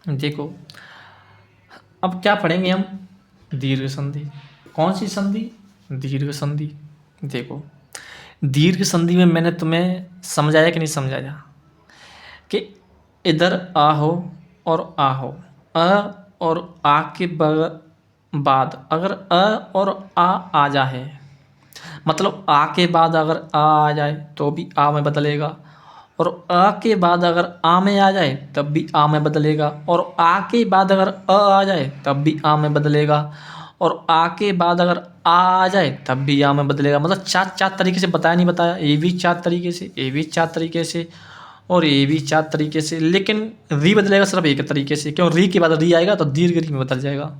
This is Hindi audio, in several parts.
देखो, अब क्या पढ़ेंगे हम? दीर्घ संधि। कौन सी संधि? दीर्घ संधि। देखो, दीर्घ संधि में मैंने तुम्हें समझाया कि नहीं समझाया कि इधर आ हो और आ हो, अ और आ के बाद अगर अ और आ जाए, मतलब आ के बाद अगर आ जाए तो भी आ में बदलेगा, और अ के बाद अगर आ में आ जाए तब भी आ में बदलेगा, और आ के बाद अगर आ जाए तब भी आ में बदलेगा, और आ के बाद अगर आ जाए तब भी आ में बदलेगा। मतलब चार तरीके से बताया नहीं बताया? ये भी चार तरीके से, ये भी चार तरीके से, और ये भी चार तरीके से। लेकिन री बदलेगा सिर्फ एक तरीके से, क्यों? री के बाद री आएगा तो दीर्घ री में बदल जाएगा।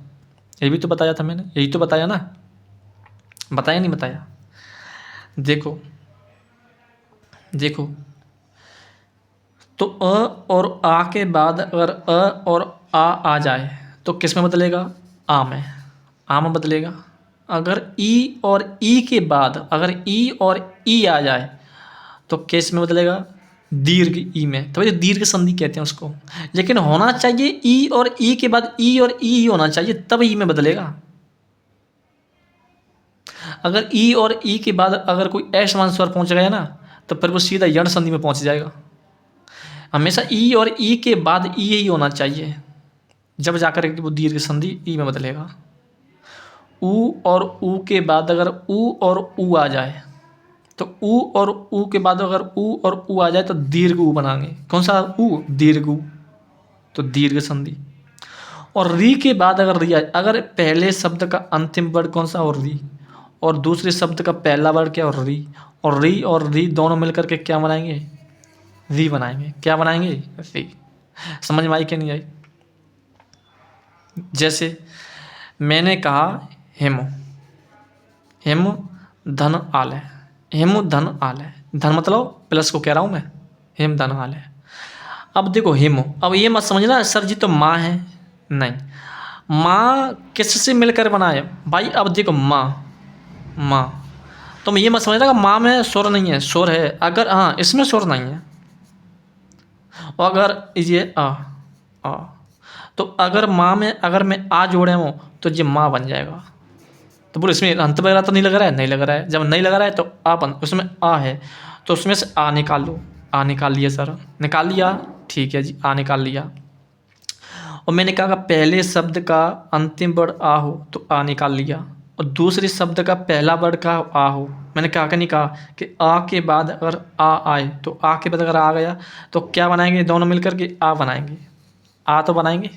ये भी तो बताया था मैंने, यही तो बताया ना? बताया नहीं बताया? देखो देखो, तो अ और आ के बाद अगर अ और आ जाए तो किस में बदलेगा? आ में। आ में बदलेगा। अगर ई और ई के बाद अगर ई और ई आ जाए तो किस में बदलेगा? दीर्घ ई में। तो ये दीर्घ संधि कहते हैं उसको। लेकिन होना चाहिए ई और ई के बाद ई और ई होना चाहिए, तब ई में बदलेगा। अगर ई और ई के बाद अगर कोई असमान स्वर पहुंच गया ना, तो फिर वो सीधा यण संधि में पहुंच जाएगा। हमेशा ई और ई के बाद ई ही होना चाहिए, जब जाकर के वो दीर्घ संधि ई में बदलेगा। ऊ और ऊ के बाद अगर ऊ और ऊ आ जाए, तो ऊ और ऊ के बाद अगर ऊ और ऊ आ जाए तो दीर्घ ऊ बनाएंगे। कौन सा ऊ? दीर्घ ऊ, तो दीर्घ संधि। और री के बाद अगर री आए, अगर पहले शब्द का अंतिम वर्ड कौन सा? और री, और दूसरे शब्द का पहला वर्ड क्या? और री, और री दोनों मिलकर के क्या बनाएंगे? री बनाएंगे। क्या बनाएंगे? री। समझ में आई कि नहीं आई? जैसे मैंने कहा हेमो, हेमो धन आलय, हेमो धन आलय। धन मतलब प्लस को कह रहा हूँ मैं, हेम धन आलय। अब देखो हेमो, अब ये मत समझना सर जी तो माँ है, नहीं। माँ किससे मिलकर बना है भाई? अब देखो माँ, माँ, तुम ये मत समझना कि माँ में स्वर नहीं है। स्वर है, अगर हाँ इसमें स्वर नहीं है। और अगर ये आ, तो अगर माँ में अगर मैं आ जोड़े हूँ तो ये माँ बन जाएगा। तो बोलो इसमें अंत वगैरह तो नहीं लग रहा है? नहीं लग रहा है। जब नहीं लग रहा है तो आ बन, उसमें आ है तो उसमें से आ निकाल लो। आ निकाल लिया सर, निकाल लिया, ठीक है जी, आ निकाल लिया। और मैंने कहा पहले शब्द का अंतिम वर्ड आ हो तो आ निकाल लिया, और दूसरे शब्द का पहला वर्ड का आ हो। मैंने कहा कि नहीं कहा कि आ के बाद अगर आ आए तो आ के बाद अगर आ गया तो क्या बनाएंगे? दोनों मिलकर के आ बनाएंगे। आ तो बनाएंगे,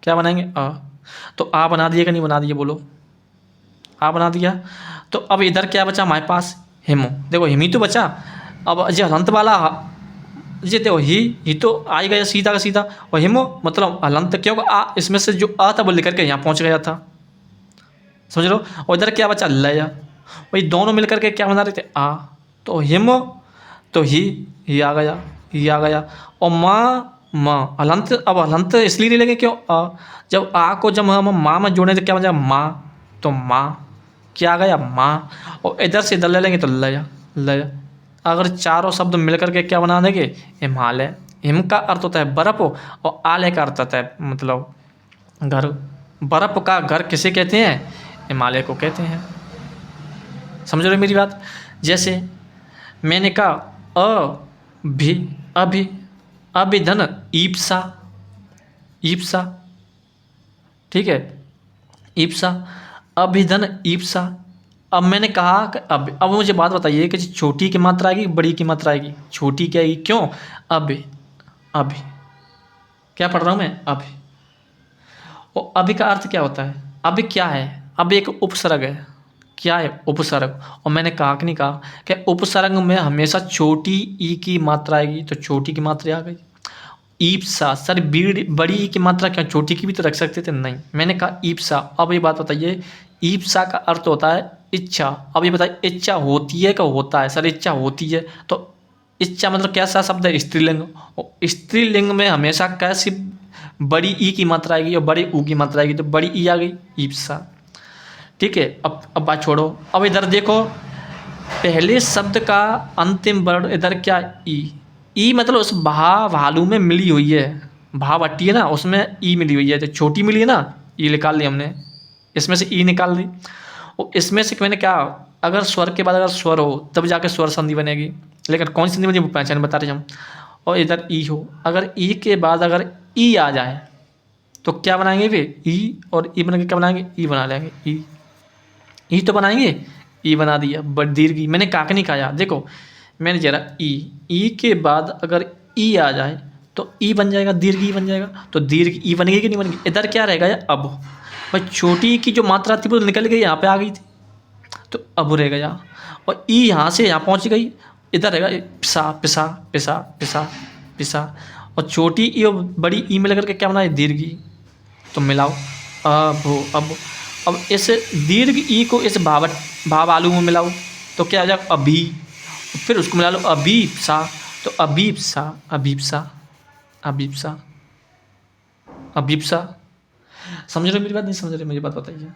क्या बनाएंगे? आ। तो आ बना दिए कि नहीं बना दिए? बोलो। आ बना दिया। तो अब इधर क्या बचा हमारे पास? हेमो। देखो हिमी तो बचा। अब जो हलंत वाला ये देखो ही तो आ ही गया सीधा का सीधा, और हेमो मतलब हलंत, क्योंकि आ इसमें से जो आ था वो लेकर के यहाँ पहुँच गया था। समझ लो। और इधर क्या बचा? लया। वही दोनों मिलकर के क्या बना रहे थे? आ। तो हेमो, तो ही आ गया, ही आ गया। और माँ, माँ हलंत। अब हलंत इसलिए नहीं लगे क्यों? आ। जब आ को जब हम माँ में जोड़े तो क्या बन जाएगा? माँ। तो माँ क्या आ गया? माँ। और इधर से इधर ले लेंगे तो लया, लया। अगर चारों शब्द मिलकर के क्या बना देंगे? हिमालय। हिम का अर्थ होता है बर्फ, और आलय का अर्थ होता है मतलब घर। बर्फ का घर किसे कहते हैं? हिमालय को कहते हैं। समझ रहे मेरी बात? जैसे मैंने कहा भी, अभी, अभिधन ईप्सा, ईप्सा, ठीक है, ईप्सा, अभिधन ईप्सा। अब मैंने कहा कि अब मुझे बात बताइए कि छोटी की मात्रा आएगी बड़ी की मात्रा आएगी? छोटी की आएगी। क्यों? अभी, अभी क्या पढ़ रहा हूँ मैं? अभी। और अभी का अर्थ क्या होता है? अभी क्या है? अभी एक उपसर्ग है। क्या है? उपसर्ग। और मैंने कहा कि नहीं कहा कि उपसर्ग में हमेशा छोटी ई की मात्रा आएगी, तो छोटी की मात्रा आ गई। ईप्सा, सर बड़ी ई की मात्रा क्या छोटी की भी तो रख सकते थे? नहीं, मैंने कहा ईप्सा। अब ये बात बताइए, ईप्सा का अर्थ होता है इच्छा। अब ये बताइए इच्छा होती है क्या होता है? सर इच्छा होती है, तो इच्छा मतलब कैसा शब्द है? स्त्रीलिंग। और स्त्रीलिंग में हमेशा कैसी बड़ी ई की मात्रा आएगी और बड़ी ऊ की मात्रा आएगी, तो बड़ी ई आ गई, ईप्सा। ठीक है। अब बात छोड़ो। अब इधर देखो, पहले शब्द का अंतिम वर्ण इधर क्या? ई। ई मतलब उस भालू में मिली हुई है। भाव हट्टी है ना, उसमें ई मिली हुई है, तो छोटी मिली है ना, ई निकाल ली हमने, इसमें से ई निकाल ली। और इसमें से मैंने क्या, अगर स्वर के बाद अगर स्वर हो तब जाके स्वर संधि बनेगी, लेकिन कौन सी संधि बनेगी वो पहचान बता रहे हम। और इधर ई हो, अगर ई के बाद अगर ई आ जाए तो क्या बनाएंगे फिर, ई और ई बना के क्या बनाएंगे, ई बना लेंगे, ई तो बनाएंगे, ई बना दिया। बट दीर्घ मैंने काक नहीं खाया, देखो मैंने जरा ई के बाद अगर ई आ जाए तो ई बन जाएगा, दीर्घ ई बन जाएगा। तो दीर्घ ई बनेगी कि नहीं बनेगी, इधर क्या रहेगा यार, अब। भाई छोटी की जो मात्रा थी वो निकल गई, यहाँ पे आ गई थी, तो अब रहेगा यहाँ। और ई यहाँ से यहाँ पहुँच गई, इधर रहेगा पिसा पिसा पिसा पिसा पिसा। और छोटी ई और बड़ी ई मिल करके क्या बना है, दीर्घ ई। तो मिलाओ, अब इस दीर्घ ई को इस भाव आलू में मिलाओ तो क्या आ जाएगा, अभी। फिर उसको मिला लो, अभीप्सा, तो अभीप्सा अभीप्सा अभीप्सा अभीप्सा। समझ रहे मेरी बात, नहीं समझ रहे मेरी बात बताइए।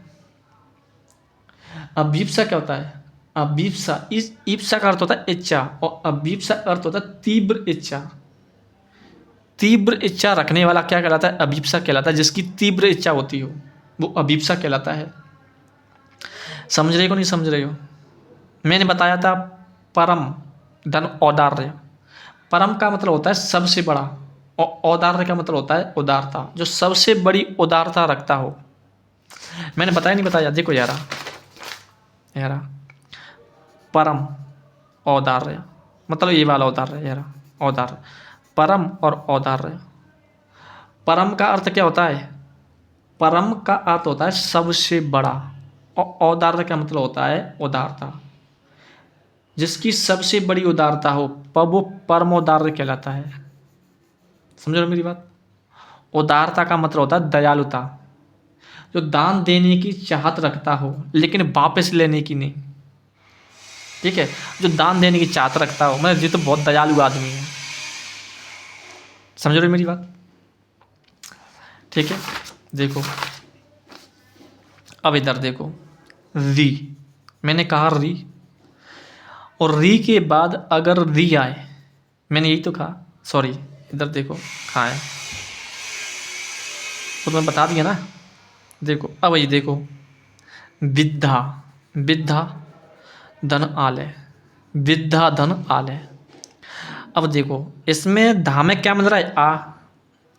अभीप्सा क्या होता है, अभीप्सा इस ईप्सा का अर्थ होता है इच्छा, और अभीप्सा का अर्थ होता है तीव्र इच्छा। तीव्र इच्छा रखने वाला क्या कहलाता है, अभीप्सा कहलाता है। जिसकी तीव्र इच्छा होती हो वो अभीप्सा कहलाता है। समझ रहे हो नहीं समझ रहे हो। मैंने बताया था परम धन औदार्य। परम का मतलब होता है सबसे बड़ा, और औदार्य का मतलब होता है उदारता, जो सबसे बड़ी उदारता रखता हो। मैंने बताया नहीं बताया, देखो यारा यारा, परम औदार्य मतलब ये वाला औदार्य यारा, औदार्य, परम और औदार्य। परम का अर्थ क्या होता है, परम का अर्थ होता है सबसे बड़ा, और औदार्य का मतलब होता है उदारता। जिसकी सबसे बड़ी उदारता हो पर वो परम औदार्य कहलाता है। समझ रहे हो मेरी बात। उदारता का मतलब होता है दयालुता, जो दान देने की चाहत रखता हो लेकिन वापस लेने की नहीं। ठीक है, जो दान देने की चाहत रखता हो, मतलब ये तो बहुत दयालु आदमी है। समझ रहे हो मेरी बात। ठीक है, देखो अब इधर देखो, री, मैंने कहा री, और री के बाद अगर री आए, मैंने यही तो कहा, सॉरी इधर देखो कहाँ है, वो तो मैं बता दिया ना। देखो अब ये देखो, विद्धा, विद्धा धन आलय, विद्धा धन आलय। अब देखो इसमें धा में क्या मिल रहा है,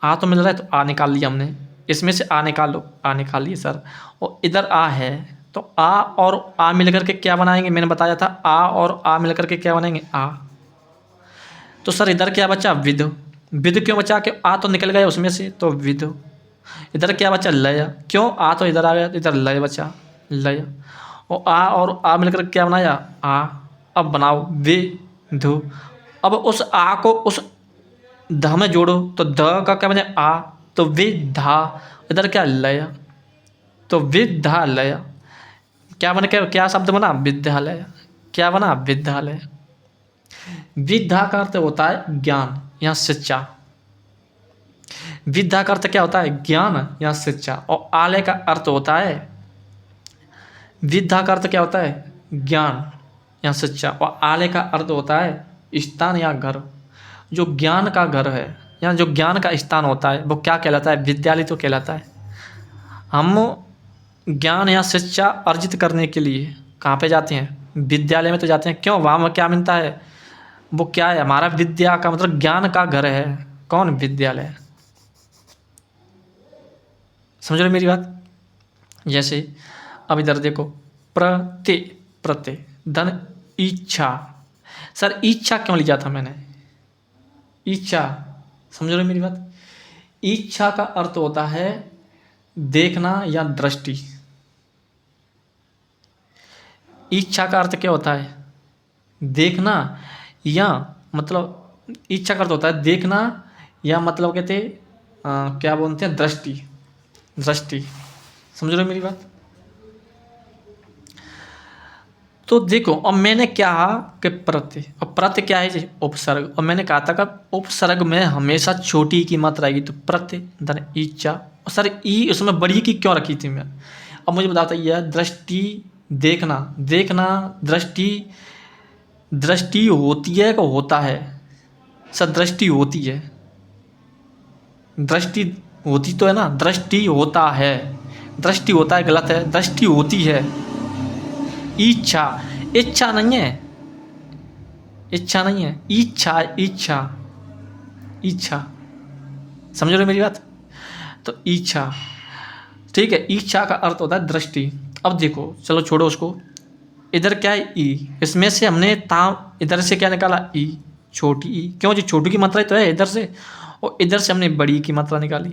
आ तो मिल रहा है, तो आ निकाल लिया हमने, इसमें से आ निकाल लो, आ निकाल लिए सर। और इधर आ है, तो आ और आ मिलकर के क्या बनाएंगे, मैंने बताया था आ और आ मिलकर के क्या बनाएंगे, आ। तो सर इधर क्या बचा, विद, विद क्यों बचा, कि आ तो निकल गया उसमें से, तो विद। इधर क्या बचा, लय, क्यों आ तो इधर आ गया, तो इधर लय बचा, लय। और आ मिलकर क्या बनाया, आ। अब बनाओ वे धु। अब उस आ को उस ध में जोड़ो, तो ध का क्या बने, आ, तो विधा। इधर क्या, लय, तो विद्यालय। क्या बने, क्या शब्द बना, विद्यालय। क्या बना, विद्यालय। विद्या का अर्थ होता है ज्ञान या शिक्षा। विद्या का अर्थ क्या होता है, ज्ञान या शिक्षा। और आलय का अर्थ होता है, विद्या का अर्थ क्या होता है, ज्ञान या शिक्षा, और आलय का अर्थ होता है स्थान या घर। जो ज्ञान का घर है या जो ज्ञान का स्थान होता है वो क्या कहलाता है, विद्यालय तो कहलाता है। हम ज्ञान या शिक्षा अर्जित करने के लिए कहाँ पे जाते हैं, विद्यालय में तो जाते हैं। क्यों, वहाँ में क्या मिलता है, वो क्या है, हमारा विद्या का मतलब ज्ञान का घर है, कौन, विद्यालय। समझ रहे मेरी बात। जैसे अब इधर देखो, प्रत्यय, प्रत्यय धन इच्छा। सर इच्छा क्यों लिया था मैंने, इच्छा, समझ रहे मेरी बात। इच्छा का अर्थ होता है देखना या दृष्टि। इच्छा का अर्थ क्या होता है, देखना, या मतलब इच्छा का अर्थ होता है देखना, या मतलब कहते क्या बोलते हैं, दृष्टि, दृष्टि। समझ रहे मेरी बात। तो देखो अब मैंने क्या कहा कि प्रत्यय, और प्रत्यय क्या है जी, उपसर्ग। और मैंने कहा था कि उपसर्ग में हमेशा छोटी की मात्रा आएगी, तो प्रत्यय धन इच्छा। और सर ई उसमें बड़ी की क्यों रखी थी मैं, अब मुझे बताता यह दृष्टि, देखना, देखना, दृष्टि, दृष्टि होती है कि होता है, सर दृष्टि होती है। दृष्टि होती तो है ना, दृष्टि होता है, दृष्टि होता है गलत है, दृष्टि होती है। इच्छा, इच्छा नहीं है, इच्छा नहीं है, इच्छा, इच्छा, इच्छा, समझ रहे हो मेरी बात? तो इच्छा, ठीक है, इच्छा का अर्थ होता है दृष्टि। अब देखो, चलो छोड़ो उसको, इधर क्या है ई, इसमें से हमने इधर से क्या निकाला ई, छोटी ई, क्यों जी छोटी की मात्रा तो है इधर से, और इधर से हमने बड़ी की मात्रा निकाली।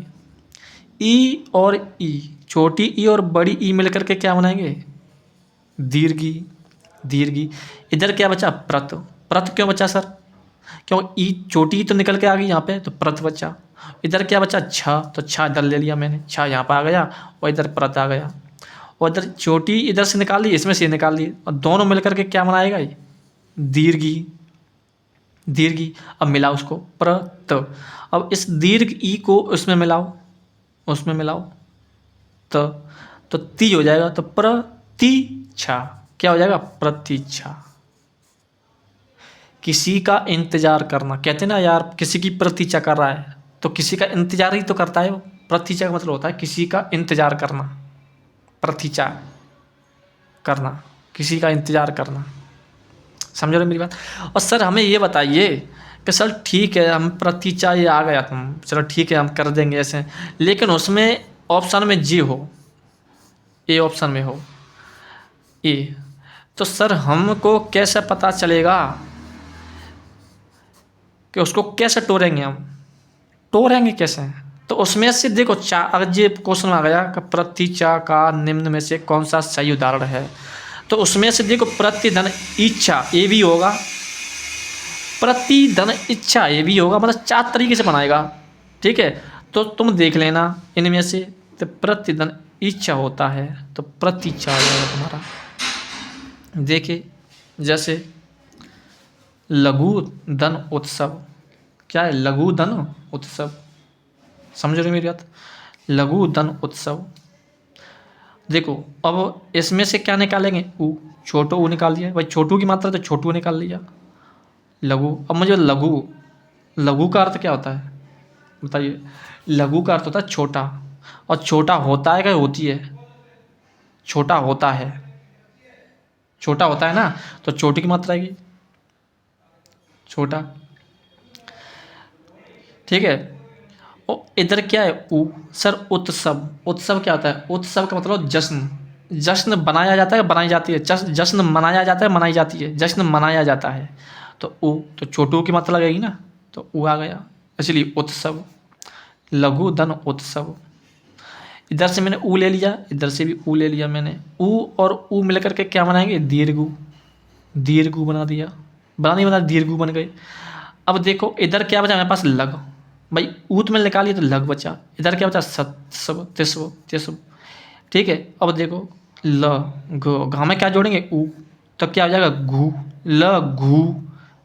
ई और ई, छोटी ई और बड़ी ई मिलकर के क्या बनाएंगे, दीर्घी, दीर्घी। इधर क्या बचा, प्रत, प्रत क्यों बचा सर, क्यों ई छोटी ई तो निकल के आ गई यहाँ पे, तो प्रत बचा। इधर क्या बचा, छ, तो छ इधर ले लिया मैंने, छ यहाँ पर आ गया, और इधर प्रत आ गया, और इधर छोटी इधर से निकाल ली, इसमें से निकाल ली, और दोनों मिलकर के क्या बनाएगा ये, दीर्घी, दीर्घी। अब मिला उसको, प्रत। अब इस दीर्घ ई को उसमें मिलाओ, उसमें मिलाओ, तो ती हो जाएगा, तो प्रतीक्षा, क्या हो जाएगा, प्रतीक्षा। किसी का इंतजार करना, कहते ना यार किसी की प्रतीक्षा कर रहा है, तो किसी का इंतजार ही तो करता है वो। प्रतीक्षा का मतलब होता है किसी का इंतजार करना, प्रतीक्षा करना, किसी का इंतजार करना, समझ रहे मेरी बात? और सर हमें ये बताइए कि सर ठीक है हम प्रतीक्षा, ये आ गया तुम, चलो ठीक है हम कर देंगे ऐसे, लेकिन उसमें ऑप्शन में जी हो, ए ऑप्शन में हो ए, तो सर हमको कैसे पता चलेगा कि उसको कैसे टोरेंगे हम, टोरेंगे कैसे? तो उसमें से देखो अगर ये क्वेश्चन आ गया कि प्रतीक्षा का निम्न में से कौन सा सही उदाहरण है, तो उसमें से देखो प्रतिधन इच्छा ये भी होगा, प्रतिधन इच्छा ये भी होगा, मतलब 4 तरीके से बनाएगा, ठीक है? तो तुम देख लेना इनमें से, तो प्रतिधन इच्छा होता है तो प्रतीक्षा हो जाएगा तुम्हारा। देखिए जैसे लघु धन उत्सव, क्या है, लघु धन उत्सव, समझ रहे हो मेरी बात? लघु धन उत्सव। देखो अब इसमें से क्या निकालेंगे, ऊ, छोटू ऊ निकाल दिया भाई, छोटू की मात्रा तो छोटू निकाल लिया, लघु। अब मुझे लघु, लघु का अर्थ क्या होता है बताइए? लघु का अर्थ होता है छोटा, और छोटा होता है क्या होती है, छोटा होता है, छोटा होता है ना, तो छोटी की मात्रा आएगी छोटा, ठीक है? और इधर क्या है ऊ, सर उत्सव, उत्सव क्या होता है, उत्सव का मतलब जश्न, जश्न बनाया जाता है, बनाई जाती है, जश्न मनाया जाता है, मनाई जाती है, जश्न मनाया जाता है, तो ऊ, तो छोटू की मात्रा लगेगी ना, तो ऊ आ गया, इसलिए उत्सव, लघु धन उत्सव। इधर से मैंने ऊ ले लिया, इधर से भी ऊ ले लिया मैंने, ऊ और ऊ मिलकर के क्या बनाएंगे, दीर्घु, दीर्घु बना दिया, बना नहीं बना, दीर्घु बन गए। अब देखो इधर क्या बचा मेरे पास, लघ, भाई ऊत में निकालिए तो लघ बचा, इधर क्या बचा, सत्सव, तिस्व, तिस्व, ठीक है? अब देखो ल घ, घा में क्या जोड़ेंगे, ऊ, तो क्या हो जाएगा, घू, ल घू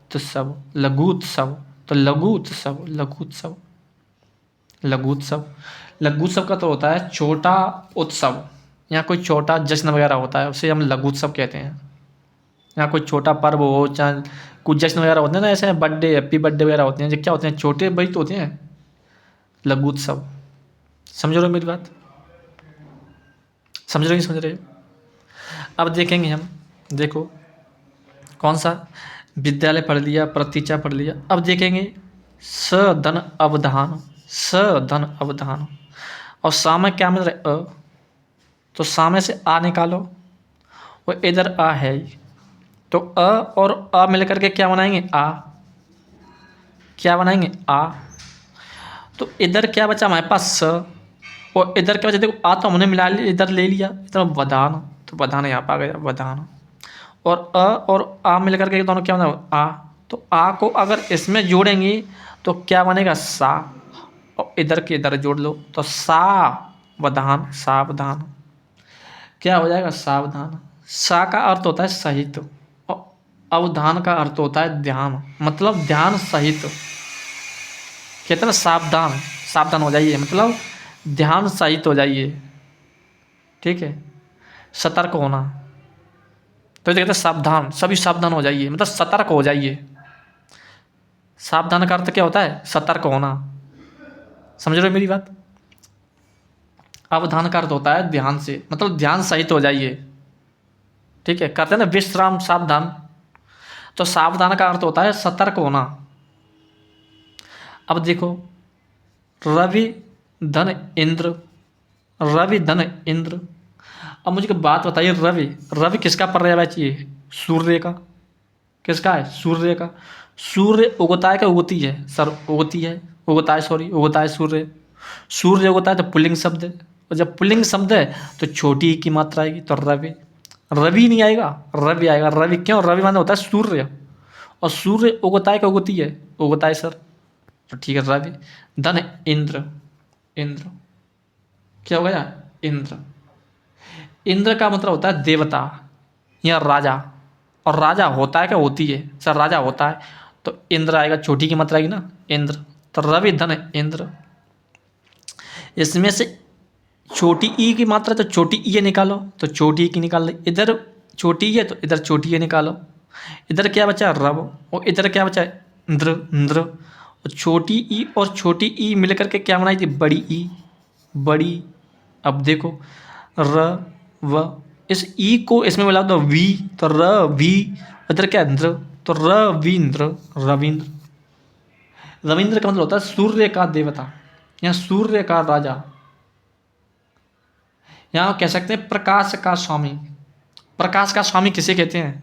उत्सव, लघुत्सव, तो लघुत्सव, लघुत्सव, लघुत्सव। लघुत्सव का तो होता है छोटा उत्सव, यहाँ कोई छोटा जश्न वगैरह होता है उसे हम लघुत्सव कहते हैं। यहाँ कोई छोटा पर्व हो, चाहे कुछ जश्न वगैरह होते हैं ना, ऐसे बर्थडे, हैप्पी बर्थडे वगैरह होते हैं, जो क्या होते हैं, छोटे बड़ी तो होते हैं, लघुत्सव। समझ रहे हो मेरी बात? समझ रहे हो, समझ रहे हो? अब देखेंगे हम, देखो कौन सा, विद्यालय पढ़ लिया, प्रतीक्षा पढ़ लिया। अब देखेंगे सधन अवधान, सधन अवधान, और सामय क्या मिल रहा है, अ, तो सामय से आ निकालो, और इधर आ है, तो अ और अ मिलकर के क्या बनाएंगे, आ, क्या बनाएंगे, आ। तो इधर क्या बचा हमारे पास, स, और इधर क्या बचा, देखो आ तो हमने मिला लिया, इधर ले लिया, इधर वधान, तो वधान यहाँ पर आ गया, वधान। और अ और आ मिलकर के दोनों क्या बना, आ, तो आ को अगर इसमें जोड़ेंगे तो क्या बनेगा, सा, और इधर के इधर जोड़ लो तो सावधान, सावधान, क्या हो जाएगा, सावधान। सा का अर्थ होता है सहित, और अवधान का अर्थ होता है ध्यान, मतलब ध्यान सहित, कहते हैं ना सावधान, सावधान हो जाइए, मतलब ध्यान सहित हो जाइए, ठीक है, सतर्क होना, तो कहते हैं सावधान, सभी सावधान हो जाइए, मतलब सतर्क हो जाइए। सावधान का अर्थ क्या होता है, सतर्क होना, समझ रहे हो मेरी बात? अवधान का अर्थ होता है ध्यान से, मतलब ध्यान सहित हो जाइए। ठीक है, कहते हैं ना विश्राम सावधान, तो सावधान का अर्थ होता है सतर्क होना। अब देखो, रवि धन इंद्र, रवि धन इंद्र। अब मुझे एक बात बताइए, रवि, रवि किसका पर्यायवाची है? सूर्य का। किसका है? सूर्य का। सूर्य उगता है क्या उगती है? सर उगती है, उगता है, सॉरी उगता है सूर्य। सूर्य उगता है तो पुल्लिंग शब्द है, और जब पुल्लिंग शब्द है तो छोटी ई की मात्रा आएगी, तो रवि। रवि नहीं आएगा, रवि आएगा। रवि क्यों? रवि माने होता है सूर्य, और सूर्य उगता है क्या उगती है? उगता है सर, तो ठीक है रवि। धन इंद्र, इंद्र क्या हो गया? इंद्र। इंद्र का मतलब होता है देवता या राजा, और राजा होता है क्या होती है? सर राजा होता है, तो इंद्र आएगा, छोटी की मात्रा आएगी ना, इंद्र। तो रवि धन इंद्र, इसमें से छोटी ई की मात्रा, तो छोटी ई निकालो, तो छोटी ई की निकाल ली। इधर छोटी है तो इधर छोटी ए निकालो। इधर क्या बचा? रव, और इधर क्या बचा? इंद्र, इंद्र। और छोटी ई और छोटी ई मिलकर के क्या बनाई थी? बड़ी ई, बड़ी। अब देखो, र व, इस ई को इसमें मिला दो वी, तो र वी। इधर क्या? इंद्र, तो रविंद्र, रविंद्र। रविंद्र का मतलब होता है सूर्य का देवता या सूर्य का राजा, या कह सकते हैं प्रकाश का स्वामी। प्रकाश का स्वामी किसे कहते हैं?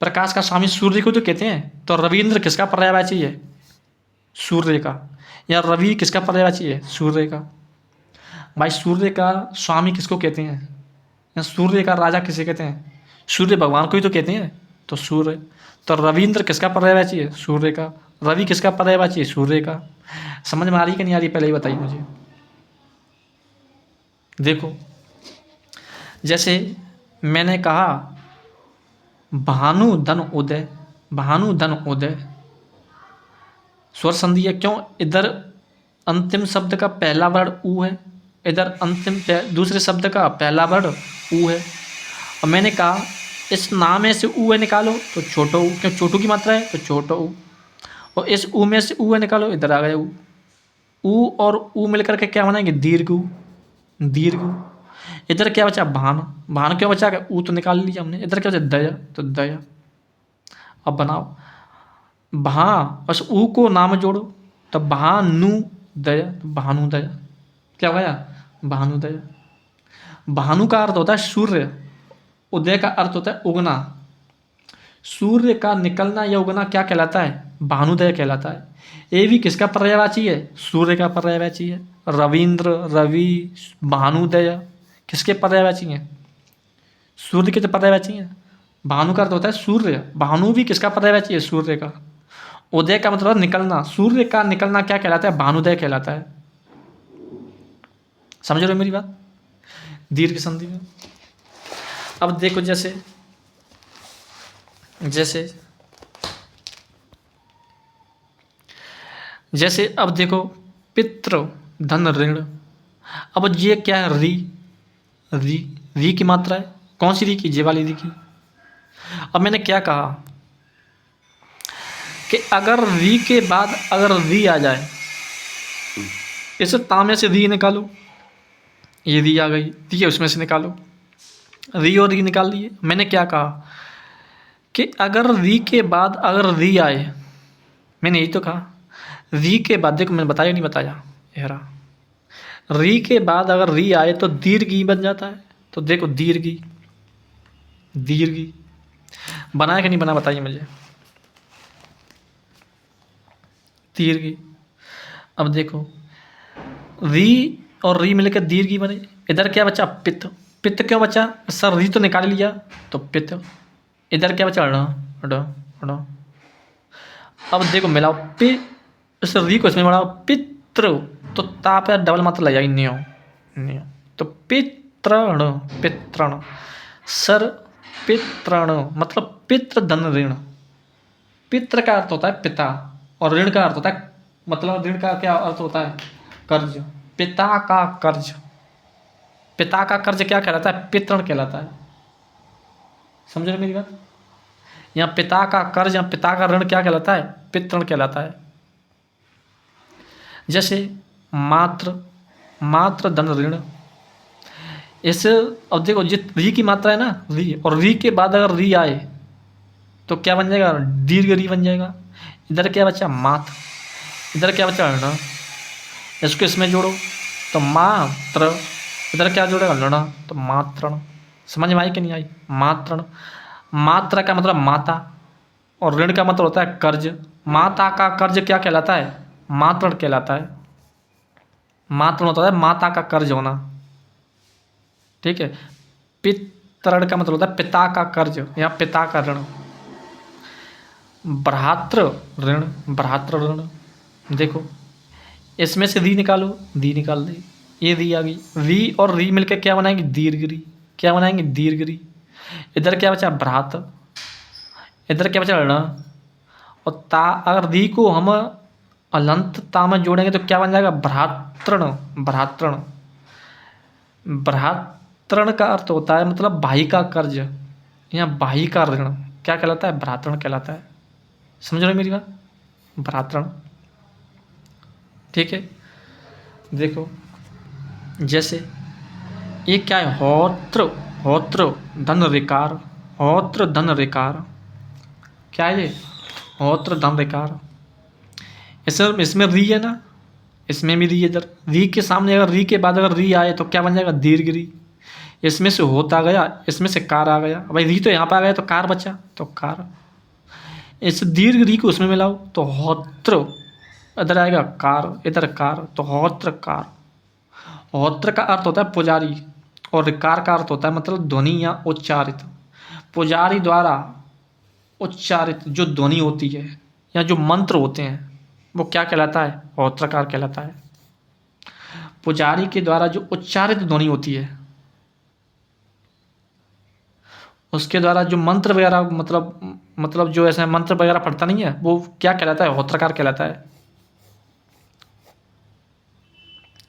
प्रकाश का स्वामी सूर्य को तो कहते हैं। तो रविंद्र किसका पर्यायवाची है? सूर्य का। या रवि किसका पर्यायवाची है? सूर्य का। भाई सूर्य का स्वामी किसको कहते हैं? या सूर्य का राजा किसे कहते हैं? सूर्य भगवान को ही तो कहते हैं, तो सूर्य। तो रविंद्र किसका पर्यायवाची है? सूर्य का। रवि किसका पर्यायवाची है? सूर्य का। समझ में आ रही कि नहीं आ रही, पहले ही बताइए मुझे। देखो, जैसे मैंने कहा भानु धन उदय, भानु धन उदय, स्वर संधि है। क्यों? इधर अंतिम शब्द का पहला वर्ड ऊ है, इधर अंतिम दूसरे शब्द का पहला वर्ड ऊ है। और मैंने कहा इस नाम में से ऊ है निकालो, तो छोटो ऊ, क्यों? छोटू की मात्रा है तो छोटो ऊ। और इस ऊ में से ऊ है निकालो, इधर आ गया ऊ। ऊ और ऊ मिलकर के क्या बनाएंगे? दीर्घ ऊ, दीर्घ ऊ। इधर क्या बचा? भान, भान क्यों बचा? ऊ तो निकाल लिया हमने। इधर क्या बचा? दया, तो दया। अब बनाओ, भा, बस ऊ को नाम जोड़ो, तो भानु दया, तो भानु दया। क्या होगा? भानु दया। भानु का अर्थ होता है सूर्य, उदय का अर्थ होता है उगना। सूर्य का निकलना या उगना क्या कहलाता है? भानुदय कहलाता है। ये भी किसका पर्यायवाची है? सूर्य का पर्यायवाची है। रविंद्र, रवि, भानुदय किसके पर्यायवाची हैं? सूर्य के तो पर्यायवाची हैं। भानु का अर्थ होता है सूर्य, भानु भी किसका पर्यायवाची है? सूर्य का। उदय का मतलब निकलना, सूर्य का निकलना क्या कहलाता है? भानुदय कहलाता है। समझ रहे हो मेरी बात? दीर्घ संधि में। अब देखो, जैसे जैसे जैसे अब देखो, पितृ धन ऋण। अब ये क्या है? री, री, री की मात्रा है। कौन सी री की? जे वाली री की। अब मैंने क्या कहा कि अगर री के बाद अगर री आ जाए, इसे तामे से री निकालो, ये री आ गई, ठीक है, उसमें से निकालो। री और री निकाल लिए। मैंने क्या कहा कि अगर री के बाद अगर री आए, मैंने यही तो कहा। री के बाद देखो, मैंने बताया नहीं बताया हेरा, री के बाद अगर री आए तो दीर्घी बन जाता है। तो देखो दीर्घी, दीर्घी बनाया कि नहीं बना, बताइए मुझे। दीर्घी। अब देखो, री और री मिलकर दीर्घी बने। इधर क्या बचा? पित्त। पित्त क्यों बचा? सर री तो निकाल लिया, तो पित्त। इधर क्या बचा? ड, ड, ड। अब देखो मिलाओ, पि, इस री को इसमें बढ़ाओ, पितृ, तो ता पे डबल मात्रा लग जाएगी, न्यो, न्यो। तो पितृण, पितृण। सर पितृण मतलब पितृ धन ऋण। पितृ का अर्थ होता है पिता, और ऋण का अर्थ होता है, मतलब ऋण का क्या अर्थ होता है? कर्ज। पिता का कर्ज, पिता का कर्ज क्या कहलाता है? पितृण कहलाता है। समझ रहे मेरी बात? यहाँ पिता का कर्ज या पिता का ऋण क्या कहलाता है? पितृण कहलाता है। जैसे मात्र, मात्र धन ऋण। ऐसे अब देखो, जित री की मात्रा है ना, री, और री के बाद अगर री आए तो क्या बन जाएगा, दीर्घ री बन जाएगा। इधर क्या बचा, मात्र, इधर क्या बचा, ऋण। इसको इसमें जोड़ो तो मात्र, इधर क्या जोड़ेगा, ऋण, तो मात्रण। समझ में आई कि नहीं आई, मात्रण। मात्रा का मतलब माता, और ऋण का मतलब होता है कर्ज। माता का कर्ज क्या कहलाता है, मात्रण कहलाता है। मात्रण होता है माता का कर्ज होना, ठीक है। पितरण का मतलब होता है पिता का कर्ज या पिता का ऋण। भ्रातृ ऋण, भ्रातृ ऋण। देखो इसमें से री निकालो, दी निकाल दी, ये री आ गई। री और री मिलकर क्या बनाएंगे, दीर्घ री। क्या बनाएंगे, दीर्घ री। इधर क्या बचा, भ्रात, इधर क्या बचा, ऋण। और ता, अगर री को हम अलंत ता में जोड़ेंगे तो क्या बन जाएगा, भ्रातृण, भ्रातृण। भ्रातृण का अर्थ होता है मतलब भाई का कर्ज या भाई का ऋण, क्या कहलाता है, भ्रातृण कहलाता है। समझ रहे हो मेरी बात, भ्रातृण, ठीक है। देखो जैसे ये क्या है, होत्र, होत्र धन ऋकार, होत्र धन ऋकार। क्या है ये, होत्र धन ऋकार। इसमें री है ना, इसमें भी री है। इधर री के सामने अगर री के बाद अगर री आए तो क्या बन जाएगा, दीर्घ री। इसमें से होता गया, इसमें से कार आ गया, भाई री तो यहाँ पर आ गया तो कार बचा, तो कार। इस दीर्घ री को उसमें मिलाओ तो होत्र, इधर आएगा कार, इधर कार, तो होत्र कार। होत्र का अर्थ होता है पुजारी, और ऋकार का अर्थ होता है मतलब ध्वनि या उच्चारित। पुजारी द्वारा उच्चारित जो ध्वनि होती है या जो मंत्र होते हैं वो क्या कहलाता है, होत्रकार कहलाता है। पुजारी के द्वारा जो उच्चारित ध्वनि होती है, उसके द्वारा जो मंत्र वगैरह मतलब जो ऐसा मंत्र वगैरह पढ़ता नहीं है वो क्या कहलाता है, होत्रकार कहलाता है।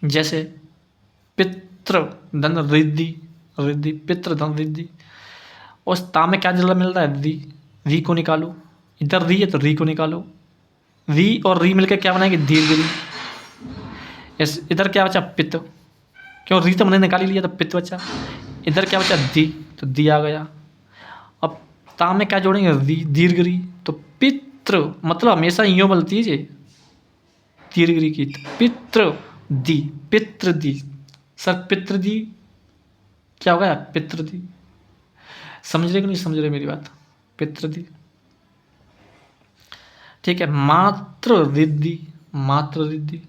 जैसे पितृ धन रिद्धि, रिद्धि, पितृ धन रिद्धि। उस ता में क्या जल्द मिल रहा है, री। री को निकालो, इधर री है तो री को निकालो। री और री मिलकर क्या बनाएंगे, दीर्घ री। इधर क्या बचा, पित, क्यों री तो मैंने निकाली लिया तो पित बचा। इधर क्या बचा, दी, तो दी आ गया। अब ता में क्या जोड़ेंगे, री, दीर्घ री, तो पितृ मतलब हमेशा यूँ बोलती है जी, दीर्घ री की, तो पितृ दी, पितृ दी। सर पितृ दी क्या होगा, पितृ दी। समझ रहे कि नहीं समझ रहे मेरी बात, पितृ दी, ठीक है। मात्र रिद्धि, मात्र रिद्धि,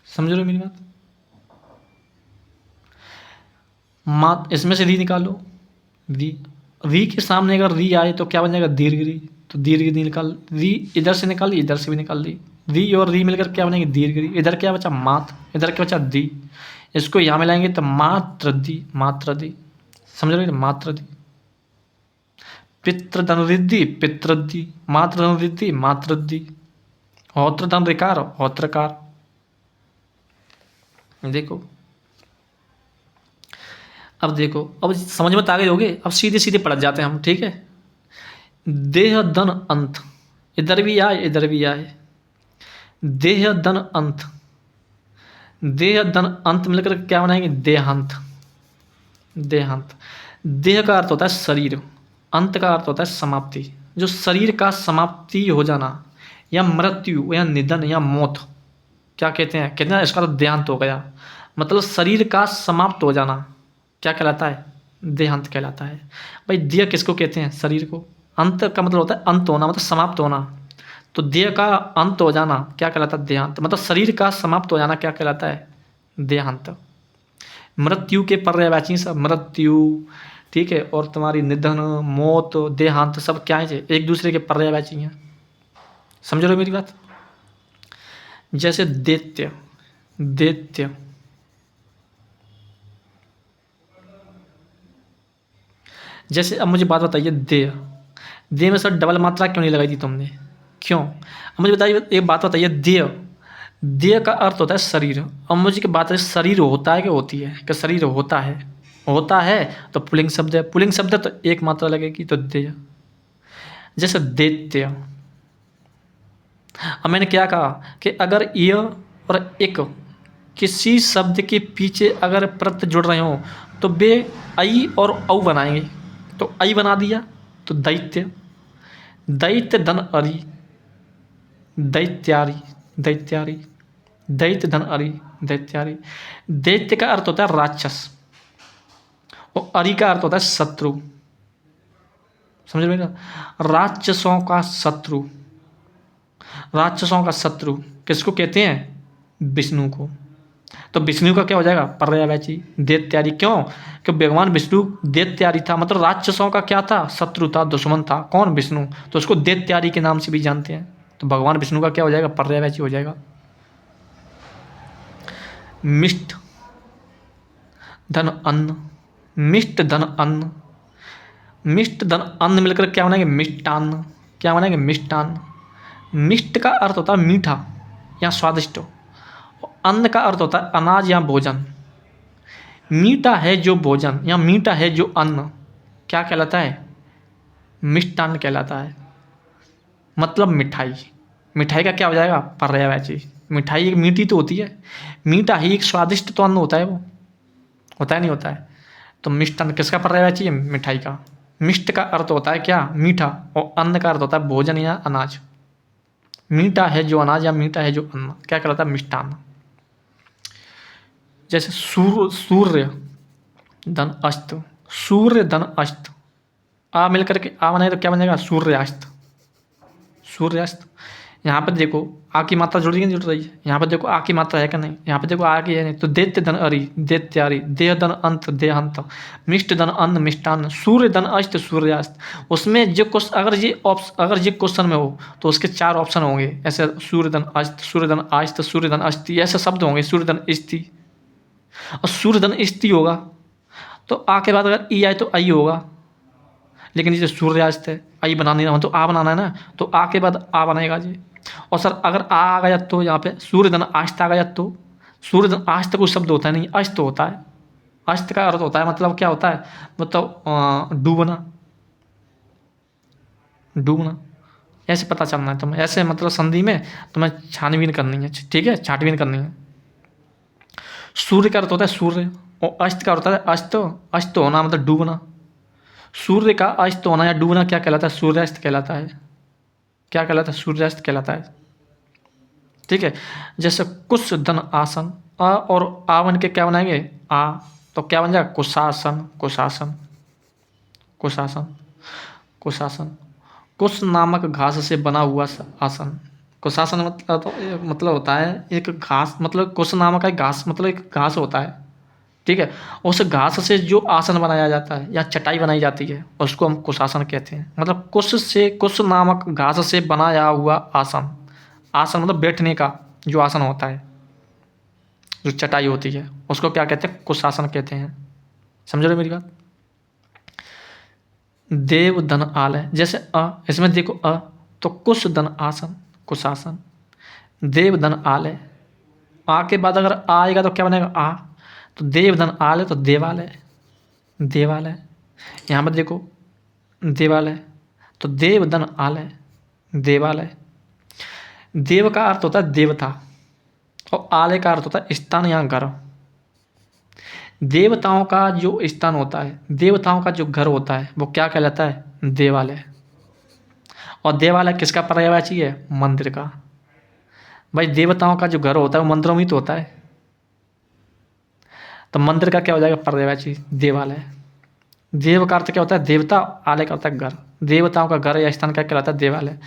समझ रहे हो मेरी बात। इसमें से री निकालो, री, री के सामने अगर री आए तो क्या बन जाएगा, दीर्घ री, तो दीर्घ री निकाल, री इधर से निकाल ली, इधर से भी निकाल ली। री और री मिलकर क्या बनेगी, दीर्घ री। इधर क्या बचा, मात्र, इधर क्या बचा, दी। इसको यहाँ मिलाएंगे तो मात्र दी, मात्र दी। समझ रहे, मात्र दी। पितृधन रिद्धि, पितृद्धि, मातृधन रिद्धि, मातृद्धि, होत्रधन ऋकार, होत्रकार। देखो अब देखो, अब समझ में आ गए होगे, अब सीधे सीधे पढ़ जाते हैं हम, ठीक है। देह धन अंत, इधर भी आए इधर भी आए। देह धन अंत, देह धन अंत मिलकर क्या बनाएंगे, देहांत, देहांत। देह का अर्थ होता है शरीर, अंत का अर्थ होता है समाप्ति। जो शरीर का समाप्ति हो जाना या मृत्यु या निधन या मौत, क्या कहते हैं, कहते हैं इसका तो देहांत हो गया। मतलब शरीर का समाप्त हो जाना क्या कहलाता है, देहांत कहलाता है। भाई देह किसको कहते हैं, शरीर को। अंत का मतलब होता है अंत होना, मतलब समाप्त होना। तो देह का अंत हो जाना क्या कहलाता है, देहांत। मतलब शरीर का समाप्त हो जाना क्या कहलाता है, देहांत। मृत्यु के पर्यायवाची सब, मृत्यु, ठीक है, और तुम्हारी निधन, मौत, देहांत, सब क्या है, एक दूसरे के पर्यायवाची हैं। समझ रहे हो मेरी बात। जैसे दैत्य, दैत्य, जैसे अब मुझे बात बताइए, देह, देह में सर डबल मात्रा क्यों नहीं लगाई थी तुमने, क्यों। अब मुझे बताइए, एक बात बताइए, देह, देह का अर्थ होता है शरीर। अब मुझे की बात है, शरीर होता है कि होती है, कि शरीर होता है, होता है तो पुल्लिंग शब्द है, पुल्लिंग शब्द है तो एक मात्रा लगेगी, तो देह। जैसे दैत्य, अब मैंने क्या कहा कि अगर यह और एक किसी शब्द के पीछे अगर प्रत्यय जुड़ रहे हो तो वे आई और औ बनाएंगे। तो आई बना दिया तो दैत्य, दैत्य धन अरि, दैत्यारी, दैत्यारी, दैत्य धन अरि, दैत्यारी। दैत्य का अर्थ होता है राक्षस और अरि का अर्थ होता है शत्रु। समझ में ना? राक्षसों का शत्रु, राक्षसों का शत्रु किसको कहते हैं? विष्णु को। तो विष्णु का क्या हो जाएगा? पर्यायवाची दैत्यारी। क्यों? क्योंकि भगवान विष्णु दैत्यारी था, मतलब राक्षसों का क्या था? शत्रु था, दुश्मन था। कौन? विष्णु। तो उसको दैत्यारी के नाम से भी जानते हैं। तो भगवान विष्णु का क्या हो जाएगा? पर्यायवाची हो जाएगा। मिष्ट धन अन्न, मिष्ट धन अन्न, मिष्ट धन अन्न मिलकर क्या बनाएंगे? मिष्टान्न। क्या बनाएंगे? मिष्टान्न। मिष्ट का अर्थ होता है मीठा या स्वादिष्ट। अन्न का अर्थ होता है अनाज या भोजन। मीठा है जो भोजन या मीठा है जो अन्न क्या कहलाता है? मिष्टान्न कहलाता है। मतलब मिठाई। मिठाई का क्या हो जाएगा? पर्यायवाची। मिठाई एक मीठी तो होती है, मीठा ही एक स्वादिष्ट तो अन्न होता है, वो होता है नहीं होता है। तो मिष्टान्न किसका पर्यायवाची है? मिठाई का। मिष्ट का अर्थ होता है क्या? मीठा, और अन्न का अर्थ होता है भोजन या अनाज। मीठा है जो अनाज या मीठा है जो अन्न क्या कहलाता है? मिष्टान्न। जैसे सूर्य धन अस्त, सूर्य धन अस्त, आ मिलकर के आ बनाए तो क्या बनेगा? सूर्यास्त, सूर्यास्त। यहाँ पर देखो आ की मात्रा जुड़ रही है, नहीं जुड़ रही है? यहाँ पर देखो आ की मात्रा है कि नहीं? यहाँ पर देखो आ की है नहीं। तो दैत्य धन अरि, दैत्यारी, देह धन अंत, देहांत, मिष्ट धन अन्न, मिष्टान्न, सूर्य धन अस्त, सूर्यास्त। उसमें जो क्वेश्चन अगर ये क्वेश्चन में हो तो उसके 4 ऑप्शन होंगे ऐसे। सूर्य धन अस्त, सूर्य धन अस्त, सूर्य धन अस्ति, ऐसे शब्द होंगे। सूर्य धन स्ति, और सूर्य धन स्ति होगा तो आ के बाद अगर ई आए तो आई होगा। लेकिन जैसे सूर्यास्त है, आई बनानी ना, तो आ बनाना है ना, तो आ के बाद आ बनेगा जी। और सर अगर आ गया तो यहाँ पे सूर्य धन आस्त आ गया तो सूर्य धन आस्त कोई शब्द होता है नहीं, अस्त होता है। अस्त का अर्थ होता है मतलब क्या होता है? मतलब डूबना, डूबना। ऐसे पता चलना है तुम्हें, ऐसे मतलब संधि में तुम्हें छानबीन करनी है, ठीक है? छांटबीन करनी है। सूर्य का अर्थ होता है सूर्य, और अस्त का अर्थ होता है अस्त, अस्त होना मतलब डूबना। सूर्य का अस्त होना या डूबना क्या कहलाता है? सूर्यास्त कहलाता है। क्या कहलाता है? सूर्यास्त कहलाता है। ठीक है। जैसे कुश धन आसन, अ और आ बन के क्या बनाएंगे? आ, तो क्या बन जाएगा? कुशासन, कुशासन, कुशासन, कुशासन। कुश नामक घास से बना हुआ आसन। कुशासन मतलब होता है एक घास, मतलब कुश नामक एक घास मतलब एक घास होता है, ठीक है? उस घास से जो आसन बनाया जाता है या चटाई बनाई जाती है उसको हम कुशासन कहते हैं। मतलब कुश नामक घास से बनाया हुआ आसन। आसन मतलब बैठने का जो आसन होता है, जो चटाई होती है, उसको क्या कहते हैं? कुशासन कहते हैं। समझ रहे हो मेरी बात? देव धन आलय, जैसे इसमें देखो तो कुश धन आसन, कुशासन। देव धन आलय, आ के बाद अगर आएगा तो क्या बनेगा? आ। तो देव धन आलय तो देवालय, देवालय। यहाँ पर देखो देवालय, तो देव धन आलय, देवालय। देव का अर्थ होता है देवता, और आलय का अर्थ होता है स्थान या घर। देवताओं का जो स्थान होता है, देवताओं का जो घर होता है वो क्या कहलाता है? देवालय। और देवालय किसका पर्यायवाची है? मंदिर का। भाई देवताओं का जो घर होता है वो मंदिरों में ही तो होता है, तो मंदिर का क्या हो जाएगा? पर्यायवाची देवालय। देव का अर्थ क्या होता है? देवता, आलय का होता है घर। देवताओं का घर या स्थान क्या कहलाता है? देवालय,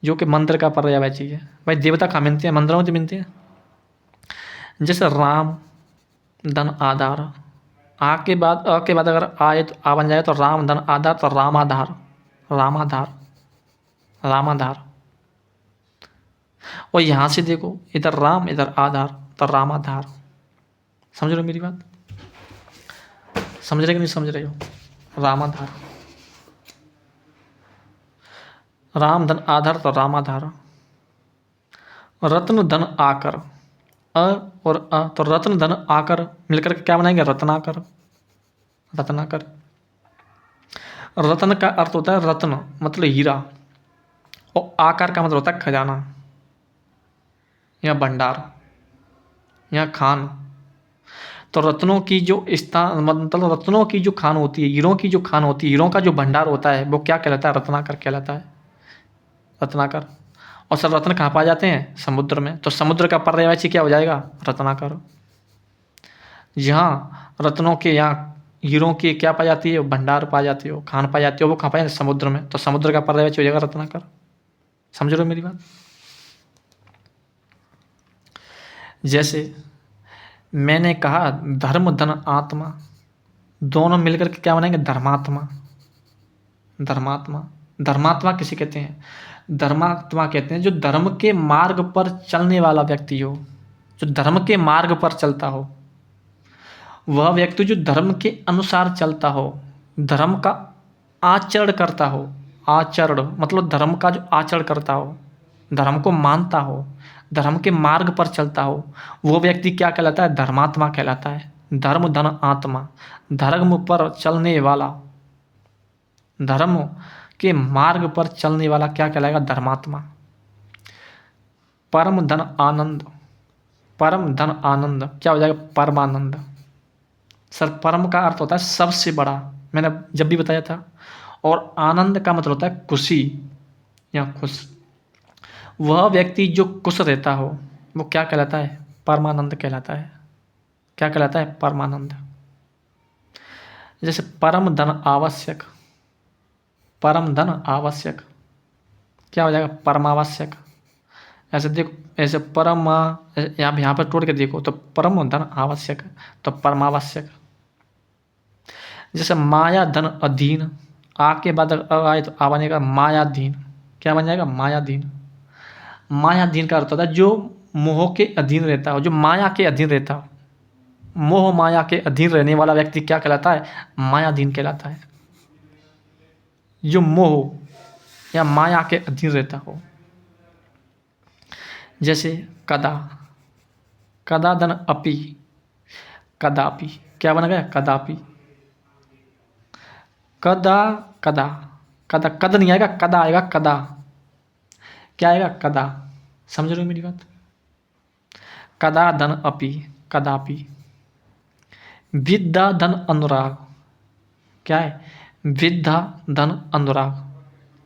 जो कि मंदिर का पर्यायवाची है। भाई देवता कहाँ मिलते हैं? मंदिरों में तो मिलते हैं। जैसे राम धन आधार, आ के बाद अगर आए तो आ बन जाए तो राम धन आधार तो रामाधार, रामाधार, रामाधार। और यहाँ से देखो इधर राम इधर आधार तो रामाधार। समझ रहे हो मेरी बात? समझ रहे कि नहीं समझ रहे हो? रामाधार, राम धन आधार तो रामाधार। रत्न धन आकर, अ और तो रत्न धन आकर मिलकर के क्या बनाएंगे? रत्नाकर, रत्नाकर। रत्न का अर्थ होता है रत्न मतलब हीरा, और आकार का मतलब होता है खजाना या भंडार। या खान। तो रत्नों की जो स्थान मतलब रत्नों की जो खान होती है, हीरों की जो खान होती है, हीरों का जो भंडार होता है वो क्या कहलाता है? रत्नाकर कहलाता है। रत्नाकर। और सर रत्न कहाँ पाए जाते हैं? समुद्र में। तो समुद्र का पर्यायवाची क्या हो जाएगा? रत्नाकर। जहाँ रत्नों के यहाँ हीरों की क्या पाई जाती है? भंडार पाई जाती है, खान पाई जाती है, वो कहाँ पाई जाती है? समुद्र में। तो समुद्र का पर्यायवाची हो जाएगा रत्नाकर। समझ रहे हो मेरी बात? जैसे मैंने कहा धर्म धन आत्मा, दोनों मिलकर के क्या बनेंगे? धर्मात्मा। धर्मात्मा। धर्मात्मा किसे कहते हैं? धर्मात्मा कहते हैं जो धर्म के मार्ग पर चलने वाला व्यक्ति हो, जो धर्म के मार्ग पर चलता हो, वह व्यक्ति जो धर्म के अनुसार चलता हो, धर्म का आचरण करता हो। आचरण मतलब धर्म का जो आचरण करता हो, धर्म को मानता हो, धर्म के मार्ग पर चलता हो, वो व्यक्ति क्या कहलाता है? धर्मात्मा कहलाता है। धर्म धन आत्मा, धर्म पर चलने वाला, धर्म के मार्ग पर चलने वाला क्या कहलाएगा? धर्मात्मा। परम धन आनंद, परम धन आनंद क्या हो जाएगा? परमानंद। सर परम का अर्थ होता है सबसे बड़ा, मैंने जब भी बताया था। और आनंद का मतलब होता है खुशी या खुश। वह व्यक्ति जो खुश रहता हो वो क्या कहलाता है? परमानंद कहलाता है। क्या कहलाता है? परमानंद। जैसे परम धन आवश्यक, परम धन आवश्यक क्या हो जाएगा? परमावश्यक। ऐसे देखो, ऐसे परम यहाँ पर तोड़ के देखो तो परम धन आवश्यक तो परमावश्यक। जैसे माया धन अधीन, आ के बाद आए तो आ बनेगा मायाधीन। क्या बन जाएगा? मायाधीन। मायाधीन का अर्थ होता है जो मोह के अधीन रहता हो, जो माया के अधीन रहता हो। मोह माया के अधीन रहने वाला व्यक्ति क्या कहलाता है? मायाधीन कहलाता है। जो मोह या माया के अधीन रहता हो। जैसे कदा, कदा धन अपि, कदापि क्या बन गया? कदापि। कदा कदा, कदा कद नहीं आएगा, कदा आएगा। कदा क्या आएगा? कदा। समझ रहे हो मेरी बात? कदा धन अपि, कदापि। विद्या धन अनुराग क्या है? विद्या धन अनुराग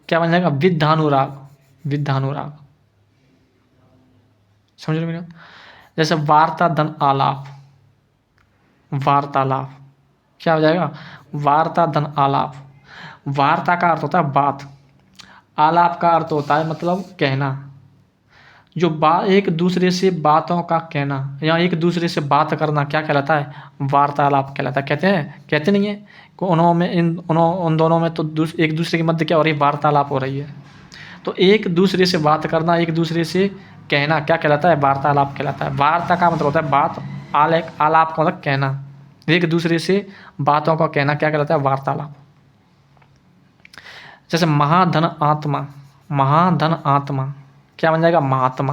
क्या बन जाएगा? विद्यानुराग। विद्यानुराग। समझ रहे हो मेरी बात? जैसे वार्ता धन आलाप, वार्तालाप क्या हो जाएगा? वार्ता धन आलाप। वार्ता का अर्थ होता है बात, आलाप का अर्थ होता है मतलब कहना। जो एक दूसरे से बातों का कहना या एक दूसरे से बात करना क्या कहलाता है? वार्तालाप कहलाता है। कहते नहीं है कि उन दोनों में तो एक दूसरे के मध्य क्या हो रही है? वार्तालाप हो रही है। तो एक दूसरे से बात करना, एक दूसरे से कहना क्या कहलाता है? वार्तालाप कहलाता है। वार्ता का मतलब होता है बात, आलाप का मतलब कहना। एक दूसरे से बातों का कहना क्या कहलाता है? वार्तालाप। जैसे महाधन आत्मा, महाधन आत्मा क्या बन जाएगा? महात्मा।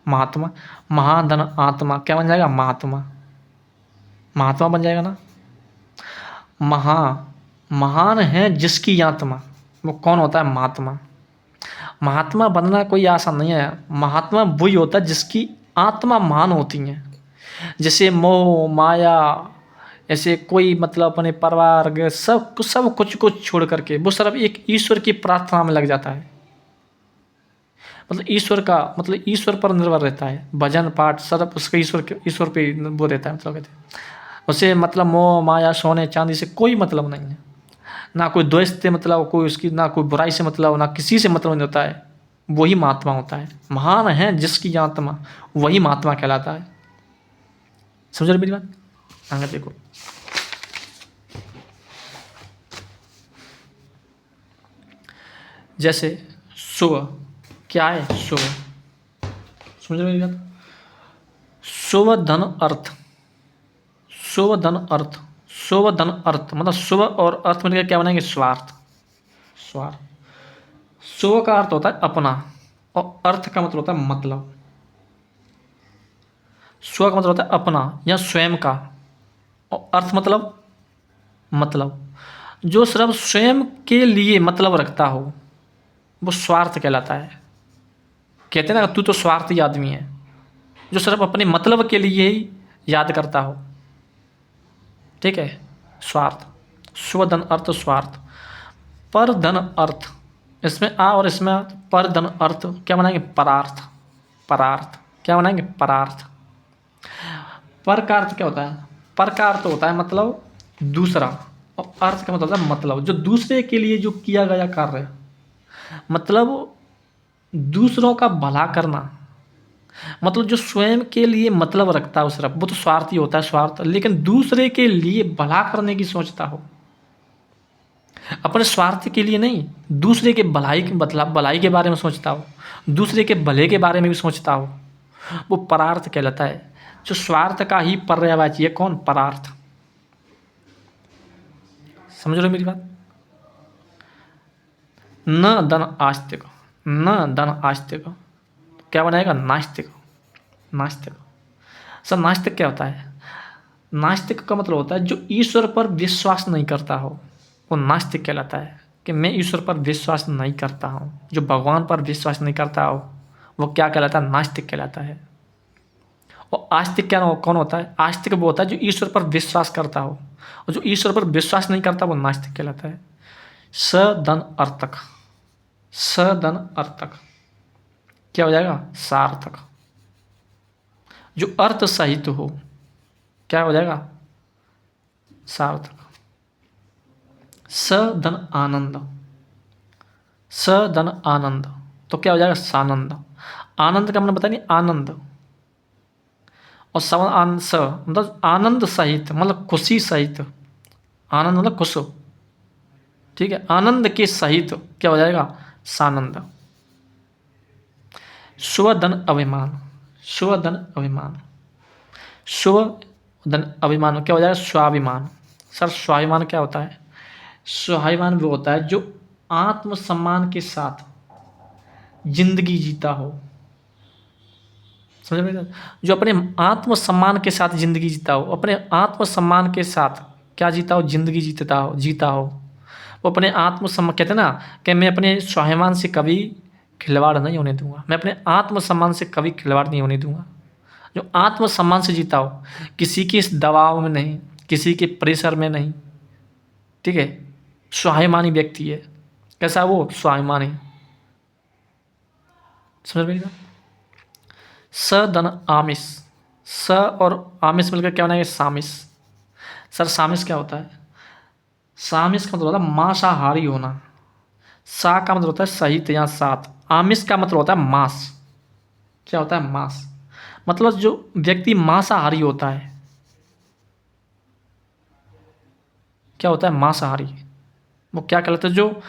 महात्मा। महाधन आत्मा क्या बन जाएगा? महात्मा। महात्मा बन जाएगा ना। महान है जिसकी आत्मा, वो कौन होता है? महात्मा। महात्मा बनना कोई आसान नहीं है। महात्मा वही होता है जिसकी आत्मा महान होती है। जैसे मोह माया, ऐसे कोई मतलब अपने परिवार सब कुछ को छोड़ करके वो सिर्फ एक ईश्वर की प्रार्थना में लग जाता है। मतलब ईश्वर पर निर्भर रहता है। भजन पाठ सब उसके ईश्वर पे वो रहता है। मतलब कहते हैं उसे मतलब मोह माया सोने चांदी से कोई मतलब नहीं है, ना कोई द्वेष से मतलब, कोई उसकी ना कोई बुराई से मतलब, ना किसी से मतलब नहीं होता है। वही महात्मा होता है। महान है जिसकी आत्मा, वही महात्मा कहलाता है। समझ रहे मेरी बात? आगे देखो, जैसे सुबह क्या है? सुबह। समझ रहे मेरी बात? शुभ धन अर्थ, शुभ धन अर्थ, शुभ धन अर्थ मतलब शुभ और अर्थ मिलकर क्या बनाएंगे? स्वार्थ। स्वार्थ। शुभ का अर्थ होता है अपना और अर्थ का मतलब होता है मतलब। स्व का मतलब होता है अपना या स्वयं का, और अर्थ मतलब जो सिर्फ स्वयं के लिए मतलब रखता हो वो स्वार्थ कहलाता है। कहते हैं ना तू तो स्वार्थी आदमी है। जो सिर्फ अपने मतलब के लिए ही याद करता हो, ठीक है। स्वार्थ, स्वधन अर्थ स्वार्थ। पर धन अर्थ, इसमें आ और इसमें पर धन अर्थ क्या बनाएंगे? परार्थ। परार्थ क्या बनाएंगे? परार्थ। पर का अर्थ क्या होता है? पर का अर्थ होता है मतलब दूसरा, और अर्थ का मतलब होता है मतलब, जो दूसरे के लिए जो किया गया कार्य, मतलब दूसरों का भला करना, मतलब जो स्वयं के लिए मतलब रखता है उस तरफ, वो तो स्वार्थी होता है, स्वार्थ। लेकिन दूसरे के लिए भला करने की सोचता हो, अपने स्वार्थ के लिए नहीं, दूसरे के भलाई के मतलब भलाई के बारे में सोचता हो, दूसरे के भले के बारे में भी सोचता हो, वो परार्थ कहलाता है। जो स्वार्थ का ही पर्यायवाची है कौन? परार्थ। समझ लो मेरी बात। न धन आस्तिक, न धन आस्तिक क्या बनाएगा? नास्तिक। नास्तिक। सर नास्तिक क्या होता है? नास्तिक का मतलब होता है जो ईश्वर पर विश्वास नहीं करता हो, वो नास्तिक कहलाता है। कि मैं ईश्वर पर विश्वास नहीं करता हूँ, जो भगवान पर विश्वास नहीं करता हो, वो क्या कहलाता है? नास्तिक कहलाता है। और आस्तिक क्या कौन होता है? आस्तिक वो होता है जो ईश्वर पर विश्वास करता हो, और जो ईश्वर पर विश्वास नहीं करता वो नास्तिक कहलाता है। सधन अर्थक, सधन अर्थक क्या हो जाएगा? सार्थक। जो अर्थ सहित हो क्या हो जाएगा? सार्थक। सधन आनंद, सधन आनंद तो क्या हो जाएगा? सानंद। आनंद का मतलब पता नहीं, आनंद। और स मतलब आनंद सहित, मतलब खुशी सहित। आनंद मतलब खुश, ठीक है। आनंद के सहित क्या हो जाएगा? सानंद। स्वधन अभिमान, स्वधन अभिमान, स्वधन अभिमान क्या हो जाएगा? स्वाभिमान। सर स्वाभिमान क्या होता है? स्वाभिमान वो होता है जो आत्मसम्मान के साथ जिंदगी जीता हो। समझ में? जो अपने आत्मसम्मान के साथ जिंदगी जीता हो, अपने आत्मसम्मान के साथ क्या जीता हो? जिंदगी जीता हो। वो अपने आत्मसम्मान, कहते हैं ना कि मैं अपने स्वाभिमान से कभी खिलवाड़ नहीं होने दूंगा, मैं अपने आत्मसम्मान से कभी खिलवाड़ नहीं होने दूंगा। जो आत्मसम्मान से जीता हो, किसी के इस दबाव में नहीं, किसी के प्रेशर में नहीं, ठीक है। स्वाभिमानी व्यक्ति है। कैसा वो? स्वाभिमानी। समझ में? सधन आमिष, स और आमिष मिलकर क्या बनाएंगे? सामिष। सर सामिष क्या होता है? सामिष का मतलब होता है मांसाहारी होना। सा का मतलब होता है सहित या साथ। आमिष का मतलब होता है मांस। क्या होता है? मांस। मतलब जो व्यक्ति मांसाहारी होता है, क्या होता है? मांसाहारी। वो क्या कहलाता है? जो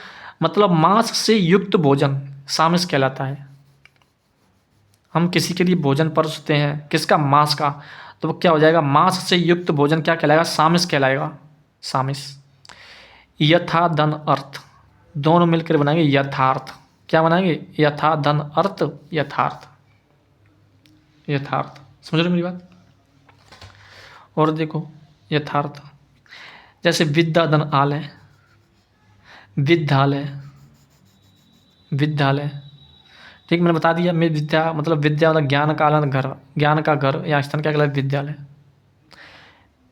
मतलब मांस से युक्त भोजन सामिष कहलाता है। हम किसी के लिए भोजन परोसते हैं, किसका? मांस का, तो वो क्या हो जाएगा? मांस से युक्त भोजन क्या कहलाएगा? सामिष कहलाएगा। सामिष। यथा धन अर्थ दोनों मिलकर बनाएंगे यथार्थ। क्या बनाएंगे? यथा धन अर्थ यथार्थ। यथार्थ। समझ रहे मेरी बात? और देखो यथार्थ, जैसे विद्या धन आलय, विद्यालय, विद्यालय, ठीक मैंने बता दिया। मैं विद्या मतलब ज्ञान का आलय घर, ज्ञान का घर या स्थान क्या कहलाता है? विद्यालय।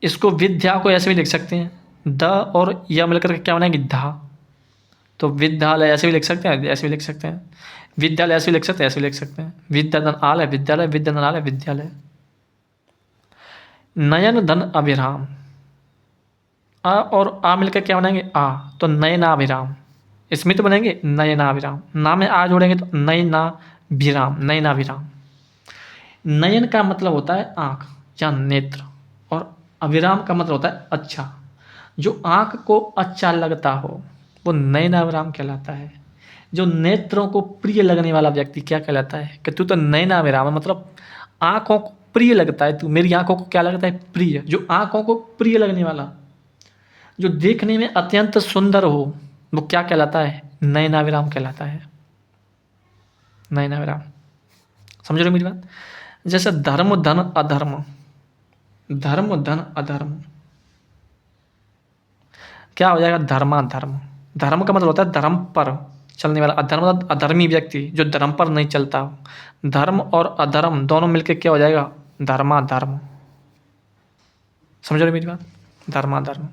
इसको विद्या को ऐसे भी लिख सकते हैं, द और या मिलकर के क्या बनाएंगे? धा। तो विद्यालय ऐसे भी लिख सकते हैं, ऐसे भी लिख सकते हैं। विद्यालय ऐसे भी लिख सकते हैं, ऐसे भी लिख सकते हैं। विद्याधन आलय विद्यालय, विद्याधन आलय विद्यालय। नयन धन अभिराम, अ और आ मिलकर क्या बनाएंगे? आ। तो नयनाभिराम। इसमें तो बनेंगे नयनाभिराम, ना में आ जोड़ेंगे तो नयनाभिराम, नयनाभिराम। नयन का मतलब होता है आँख या नेत्र, और अभिराम का मतलब होता है अच्छा। जो आँख को अच्छा लगता हो वो नयनाभिराम कहलाता है। जो नेत्रों को प्रिय लगने वाला व्यक्ति क्या कहलाता है? कि तू तो नयनाभिराम है, मतलब आँखों को प्रिय लगता है, तू मेरी आँखों को क्या लगता है? प्रिय। जो आँखों को प्रिय लगने वाला, जो देखने में अत्यंत सुंदर हो, वो क्या कहलाता है? नयनाभिराम कहलाता है। नयनाभिराम। समझ रहे हो मेरी बात? जैसे धर्म धन अधर्म, धर्म धन अधर्म क्या हो जाएगा? धर्माधर्म। धर्म का मतलब होता है धर्म पर, चलने वाला। अधर्म मतलब अधर्मी व्यक्ति जो धर्म पर नहीं चलता हो। धर्म और अधर्म दोनों मिलकर क्या हो जाएगा? धर्माधर्म। समझ रहे मेरी बात? धर्माधर्म।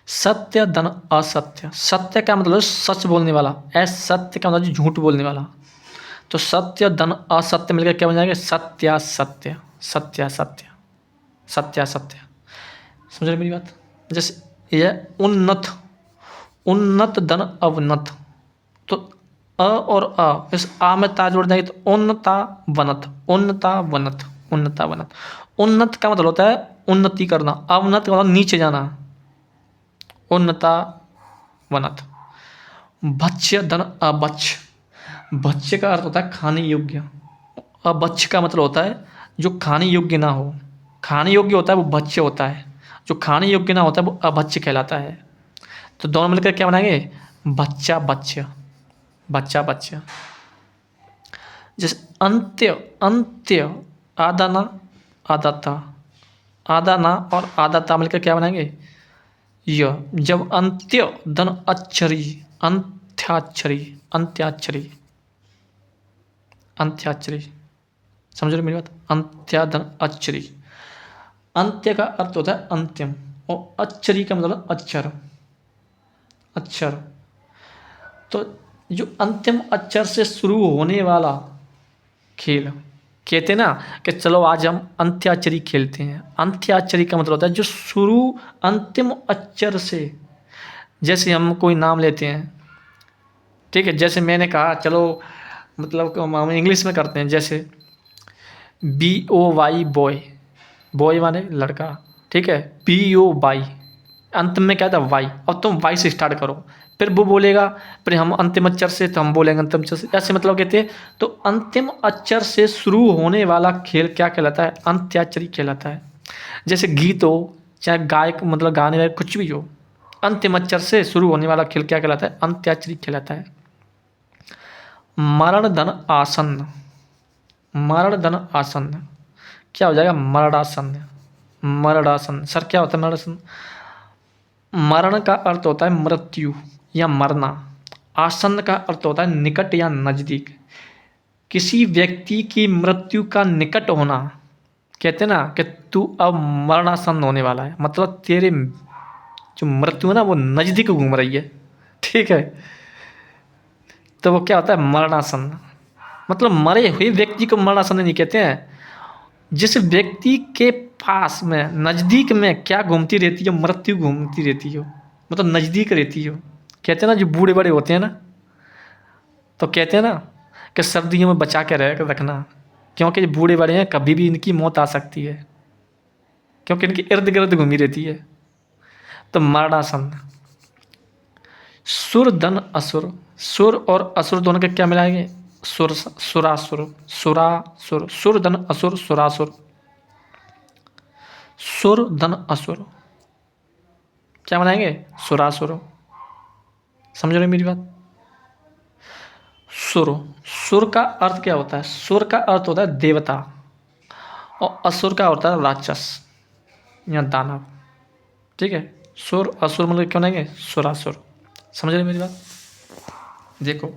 सत्य धन असत्य। सत्य का मतलब सच बोलने वाला, असत्य का मतलब झूठ बोलने वाला। तो सत्य धन असत्य मिलकर क्या बन जाएगा? सत्यासत्य। सत्यासत्य। सत्यासत्य। समझ रहे मेरी बात? जैसे यह उन्नत, उन्नत धन अवनत। तो अ और अ, इस आ में ता जोड़ देंगे तो उन्नता वनत। उन्नता वनत। उन्नता वनत। उन्नत का मतलब होता है उन्नति करना, अवनत का मतलब नीचे जाना। उन्नता वनत। भक्ष्य धन अभक्ष्य। भक्ष्य का अर्थ होता है खाने योग्य। अभक्ष्य का मतलब होता है जो खाने योग्य ना हो। खाने योग्य होता है वो भक्ष्य होता है, जो खाने योग्य ना होता है वो अभक्ष्य कहलाता है। तो दोनों मिलकर क्या बनाएंगे? बच्चा बच्चा। बच्चा बच्चा। जैसे अंत्य, अंत्य आधा ना आधा था। आधा ना और आधा था मिलकर क्या बनाएंगे? य। जब अंत्य धन अक्षरी, अंत्याक्षरी। अंत्याक्षरी। अंत्याक्षरी। समझ रहे मेरी बात? अंत्याधन अक्षरी। अंत्य का अर्थ होता है अंतिम और अक्षरी का मतलब अक्षर। अक्षर। तो जो अंतिम अक्षर से शुरू होने वाला खेल, कहते हैं ना कि चलो आज हम अंत्याक्षरी खेलते हैं। अंत्याक्षरी का मतलब होता है जो शुरू अंतिम अक्षर से, जैसे हम कोई नाम लेते हैं, ठीक है, जैसे मैंने कहा चलो, मतलब हम इंग्लिश में करते हैं, जैसे BOY बॉय। बॉय माने लड़का, ठीक है। BOY अंत में क्या था? वाई। अब तुम वाई से स्टार्ट करो, फिर वो बोलेगा, फिर हम अंतिम अक्षर से, तो हम बोलेंगे अंतिम अक्षर से, ऐसे मतलब कहते हैं। तो अंतिम अक्षर से शुरू होने वाला खेल क्या कहलाता है? अंत्याक्षरी कहलाता है। जैसे गीत हो, चाहे गायक मतलब गाने वाले कुछ भी हो, अंतिम अक्षर से शुरू होने वाला खेल क्या कहलाता है? अंत्याक्षरी कहलाता है। मरण धन आसन्न। मरण धन आसन्न क्या हो जाएगा? मरणासन्न। मरणासन्न। सर क्या होता है मरणासन्न? मरण का अर्थ होता है मृत्यु या मरना। आसन्न का अर्थ होता है निकट या नजदीक। किसी व्यक्ति की मृत्यु का निकट होना, कहते हैं ना कि तू अब मरणासन्न होने वाला है, मतलब तेरे जो मृत्यु है ना वो नजदीक घूम रही है, ठीक है। तो वो क्या होता है? मरणासन्न। मतलब मरे हुए व्यक्ति को मरणासन्न नहीं कहते हैं, जिस व्यक्ति के पास में नज़दीक में क्या घूमती रहती है? मृत्यु घूमती रहती हो, मतलब नज़दीक रहती हो। कहते हैं ना जो बूढ़े बड़े होते हैं ना, तो कहते हैं ना कि सर्दियों में बचा के रखना, क्योंकि जो बूढ़े बड़े हैं कभी भी इनकी मौत आ सकती है, क्योंकि इनकी इर्द गिर्द घूमी रहती है। तो मरणासन्न। सुर धन असुर। सुर और असुर दोनों के क्या मिलाएंगे? सुर, सुरासुर। सुरासुर। सुर धन असुर, सुरासुर। सुर धन असुर क्या बनाएंगे? सुरासुर। समझ रहे मेरी बात? सुर। सुर का अर्थ क्या होता है? सुर का अर्थ होता है देवता, और असुर का होता है राक्षस या दानव, ठीक है। सुर असुर मतलब क्या बनाएंगे? सुरासुर। समझ रहे मेरी बात? देखो,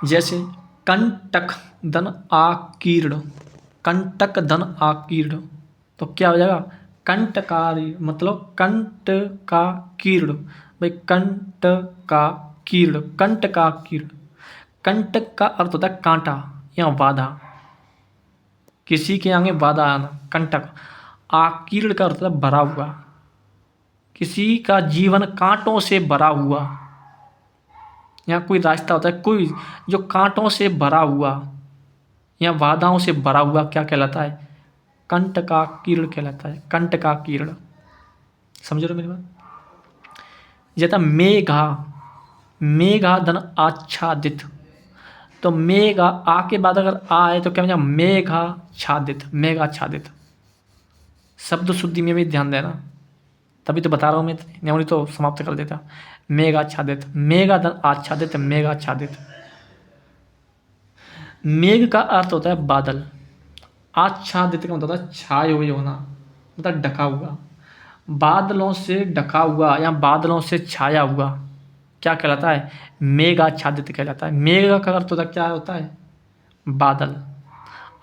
जैसे कंटक धन आकीर्ण। कंटक धन आकीर्ण तो क्या हो जाएगा? कंटकारी मतलब कंट का कीर्ण। भाई कंट का कीर्ण, कंट का कीर्ण। कंटक का अर्थ होता है कांटा या बाधा, किसी के आगे बाधा आना, कंटक। आकीर्ण का अर्थ होता है भरा हुआ, किसी का जीवन कांटों से भरा हुआ। यहाँ कोई रास्ता होता है, कोई जो कांटों से भरा हुआ या बाधाओं से भरा हुआ क्या कहलाता है? कंट का कीर्ण कहलाता है। कंट का कीर्ण। समझ रहे हो मेरी बात? जैसा मेघा। मेघा धन आच्छादित। तो मेघा आ के बाद अगर आ है तो क्या बन जाएगा? मेघाच्छादित। मेघाच्छादित। शब्द शुद्धि में भी ध्यान देना, तभी तो बता रहा हूँ मैं, नहीं तो समाप्त कर देता। मेघाच्छादित। मेघा धन आच्छादित। मेघाच्छादित। मेघ का अर्थ होता है बादल। आच्छादित का मतलब होता है छाए हुए होना, मतलब ढका हुआ। बादलों से ढका हुआ या बादलों से छाया हुआ क्या कहलाता है? मेघाच्छादित कहलाता है। मेघ का अर्थ होता है क्या होता है? बादल।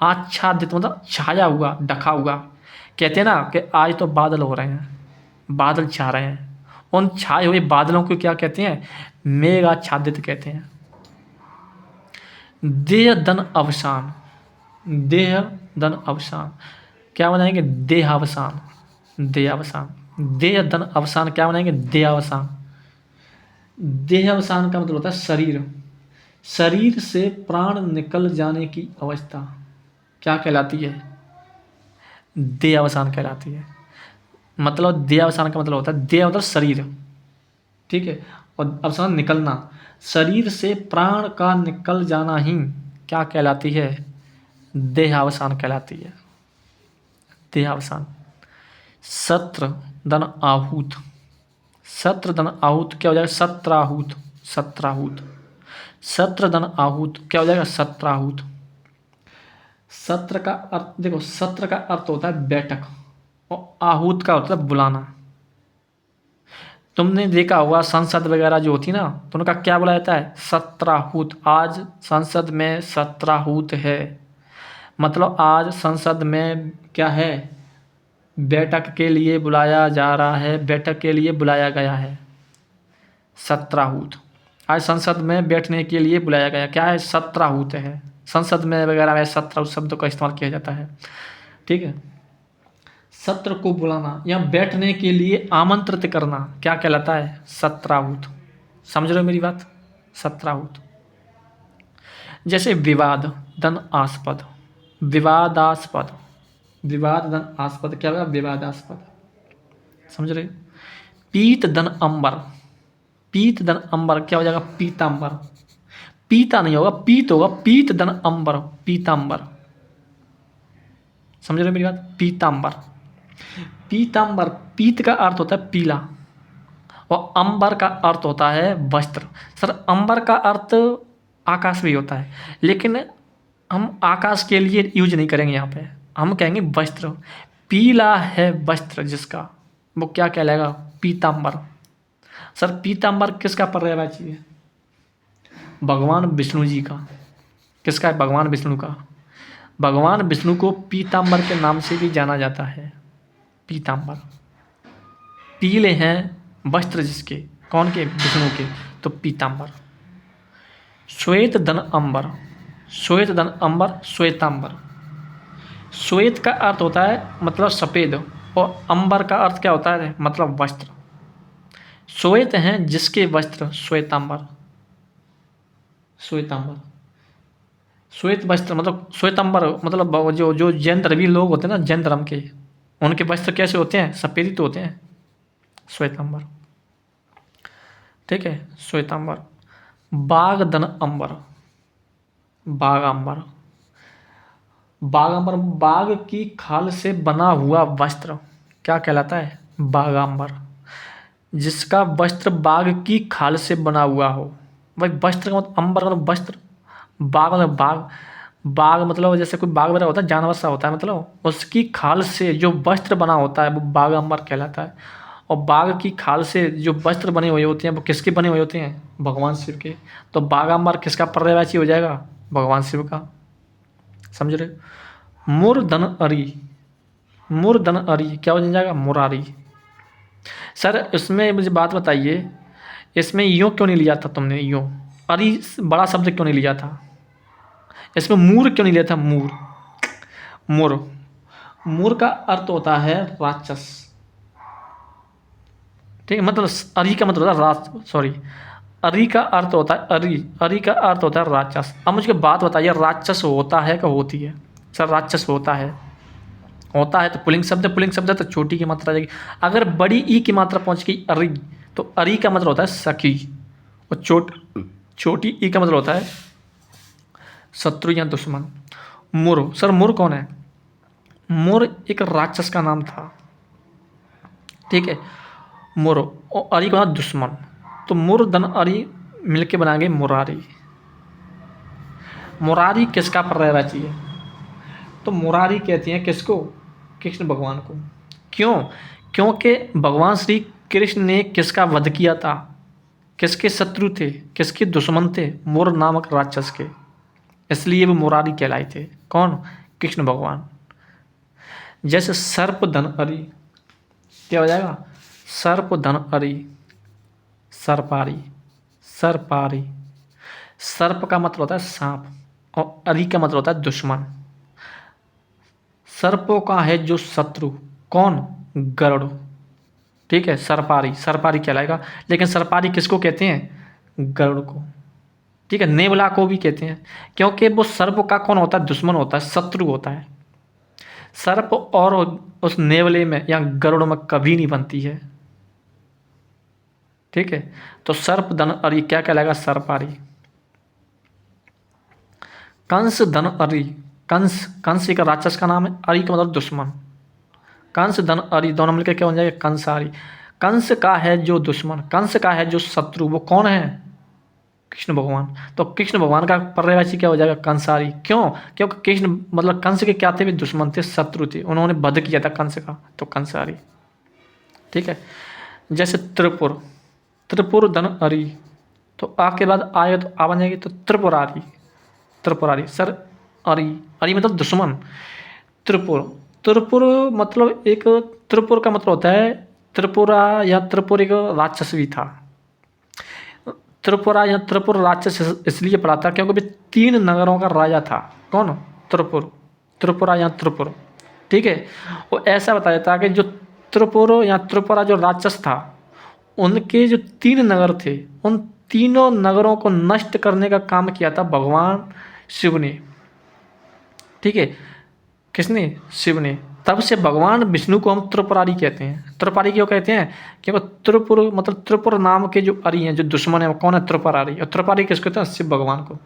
आच्छादित मतलब छाया हुआ, ढका हुआ। कहते हैं ना कि आज तो बादल हो रहे हैं, बादल छा रहे हैं। उन छाए हुए बादलों को क्या कहते हैं? मेघाच्छादित कहते हैं। देह धन अवसान, देह धन अवसान क्या बनाएंगे? देहावसान, देहावसान। देह धन अवसान क्या बनाएंगे? देहावसान। देहावसान का मतलब होता है शरीर, शरीर से प्राण निकल जाने की अवस्था क्या कहलाती है? देहावसान कहलाती है। मतलब देहावसान का मतलब होता है, देह मतलब शरीर, ठीक है, और अवसान निकलना। शरीर से प्राण का निकल जाना ही क्या कहलाती है? देहावसान कहलाती है, देहावसान। सत्र धन आहूत, सत्र धन आहूत क्या हो जाएगा? सत्राहूत, सत्राहूत। सत्र धन आहूत क्या हो जाएगा? सत्राहूत। सत्र का अर्थ देखो, सत्र का अर्थ होता है बैठक और आहूत का होता है बुलाना। तुमने देखा होगा संसद वगैरह जो होती ना, तो उनका क्या बोला जाता है? सत्राहूत। आज संसद में सत्राहूत है, मतलब आज संसद में क्या है? बैठक के लिए बुलाया जा रहा है, बैठक के लिए बुलाया गया है, सत्राहूत। आज संसद में बैठने के लिए बुलाया गया, क्या है? सत्राहूत है। संसद में वगैरह में सत्राहूत शब्द का इस्तेमाल किया जाता है, ठीक है। सत्र को बुलाना या बैठने के लिए आमंत्रित करना क्या कहलाता है? सत्राहूत। समझ रहे हो मेरी बात? सत्राहूत। जैसे विवाद धन आस्पद, विवादास्पद, विवाद धन आस्पद क्या होगा? विवादास्पद। समझ रहे हो? पीत धन अंबर, पीत धन अंबर क्या हो जाएगा? पीतांबर। पीता नहीं होगा, पीत होगा, पीत धन अंबर, पीतांबर। समझ रहे हो मेरी बात? पीतांबर, पीतांबर। पीत का अर्थ होता है पीला और अंबर का अर्थ होता है वस्त्र। सर अंबर का अर्थ आकाश भी होता है, लेकिन हम आकाश के लिए यूज नहीं करेंगे यहाँ पे, हम कहेंगे वस्त्र। पीला है वस्त्र जिसका, वो क्या कहलाएगा? पीतांबर। सर पीतांबर किसका पर्यायवाची है? भगवान विष्णु जी का। किसका है? भगवान विष्णु का। भगवान विष्णु को पीतांबर के नाम से भी जाना जाता है, पीतांबर। पीले हैं वस्त्र जिसके, कौन के? विष्णु के, तो पीतांबर। श्वेत धन अंबर, श्वेत धन अंबर, श्वेतांबर। श्वेत का अर्थ होता है मतलब सफ़ेद और अंबर का अर्थ क्या होता है? मतलब वस्त्र। श्वेत हैं जिसके वस्त्र, श्वेतांबर, श्वेतांबर। श्वेत वस्त्र मतलब श्वेतांबर, मतलब जो जो जैन धर्मी लोग होते हैं ना, जैन धर्म के, उनके वस्त्र कैसे होते हैं? सफ़ेद ही तो होते हैं, श्वेतांबर, ठीक है, श्वेतांबर। बाग धन अंबर, बागांबर। बागांबर, बाग की खाल से बना हुआ वस्त्र क्या कहलाता है? बागांबर। जिसका वस्त्र बाग की खाल से बना हुआ हो, भाई वस्त्र का मतलब अंबर का मतलब वस्त्र, बाग मतलब बाग, बाग मतलब जैसे कोई बाग वगैरह होता है, जानवर सा होता है, मतलब उसकी खाल से जो वस्त्र बना होता है वो बागांबर कहलाता है। और बाग की खाल से जो वस्त्र बने हुए होते हैं वो किसके बने हुए होते हैं? भगवान शिव के। तो बागांबर किसका पर्यायवाची हो जाएगा? भगवान शिव का। समझ रहे हो? मूर्धन अरी, मूर्धन अरी क्या हो जाएगा? मुरारी। सर इसमें मुझे बात बताइए, इसमें यूँ क्यों नहीं लिया था तुमने? यूँ अरी बड़ा शब्द क्यों नहीं लिया था? इसमें मूर क्यों नहीं लिया था? मूर, मूर। मूर का अर्थ होता है राक्षस, ठीक है, मतलब अरी का मतलब होता है सॉरी, अरी का अर्थ होता है अरी, अरी का अर्थ होता है राक्षस। अब मुझे बात बताइए, राक्षस होता है क्या होती है? सर राक्षस होता है, होता है तो पुल्लिंग शब्द, पुल्लिंग शब्द है तो छोटी की मात्रा आ जाएगी। अगर बड़ी ई की मात्रा पहुंच गई अरी, तो अरी का मतलब होता है सखी, और छोटी ई का मतलब होता है शत्रु या दुश्मन। मुर, सर मुर कौन है? मुर एक राक्षस का नाम था, ठीक है, मुर, और अरी का दुश्मन, तो मुर धन अरी मिलके बनाएंगे मुरारी। मुरारी किसका पर्यायवाची है? तो मुरारी कहती हैं किसको? कृष्ण भगवान को। क्यों? क्योंकि भगवान श्री कृष्ण ने किसका वध किया था, किसके शत्रु थे, किसके दुश्मन थे, मोर नामक राक्षस के, इसलिए वो मुरारी कहलाए थे। कौन? कृष्ण भगवान। जैसे सर्प धन अरि, क्या हो जाएगा? सर्प धन अरि, सर्पारी, सर्पारी। सर्प का मतलब होता है सांप और अरि का मतलब होता है दुश्मन। सर्पों का है जो शत्रु, कौन? गरुड़। ठीक है, सर्पारी, सर्पारी कहलाएगा। लेकिन सर्पारी किसको कहते हैं? गरुड़ को। ठीक है, नेवला को भी कहते हैं, क्योंकि वो सर्प का कौन होता है? दुश्मन होता है, शत्रु होता है। सर्प और उस नेवले में या गरुड़ में कभी नहीं बनती है। ठीक है, तो सर्प धन अरि क्या कहलाएगा? सर्पारी। कंस धन अरि, कंस, कंस एक राक्षस का नाम है, अरि का मतलब दुश्मन। कंस धन अरि दोनों मिलकर क्या हो जाएगा? कंसारी। कंस का है जो दुश्मन, कंस का है जो शत्रु, वो कौन है? कृष्ण भगवान। तो कृष्ण भगवान का पर्यायवाची क्या हो जाएगा? कंसारी। क्यों? क्योंकि कृष्ण मतलब कंस के क्या थे? भी दुश्मन थे, शत्रु थे, उन्होंने वध किया था कंस का, तो कंसारी। ठीक है, जैसे त्रिपुर, त्रिपुर धन अरि, तो आ के बाद आए तो आ बन जाएगी, तो त्रिपुरारी, त्रिपुरारी। सर अरि, अरि मतलब दुश्मन। त्रिपुर, त्रिपुर मतलब एक, त्रिपुर का मतलब होता है त्रिपुरा या त्रिपुर एक राक्षस भी था। त्रिपुरा या त्रिपुर राक्षस इसलिए पड़ा था क्योंकि वे 3 नगरों का राजा था। कौन? त्रिपुर, त्रिपुरा या त्रिपुर। ठीक है, वो ऐसा बताया था कि जो त्रिपुर या त्रिपुरा जो राक्षस था, उनके जो 3 नगर थे, उन तीनों नगरों को नष्ट करने का काम किया था भगवान शिव ने। ठीक है, किसने? शिव ने। तब से भगवान विष्णु को हम त्रिपुरारी कहते हैं। त्रिपुरारी क्यों कहते हैं? क्योंकि त्रिपुर मतलब त्रिपुर नाम के जो अरि हैं, जो दुश्मन है, वो कौन है? त्रिपुरारी। और त्रिपुरारी किसको कहते हैं? शिव भगवान को।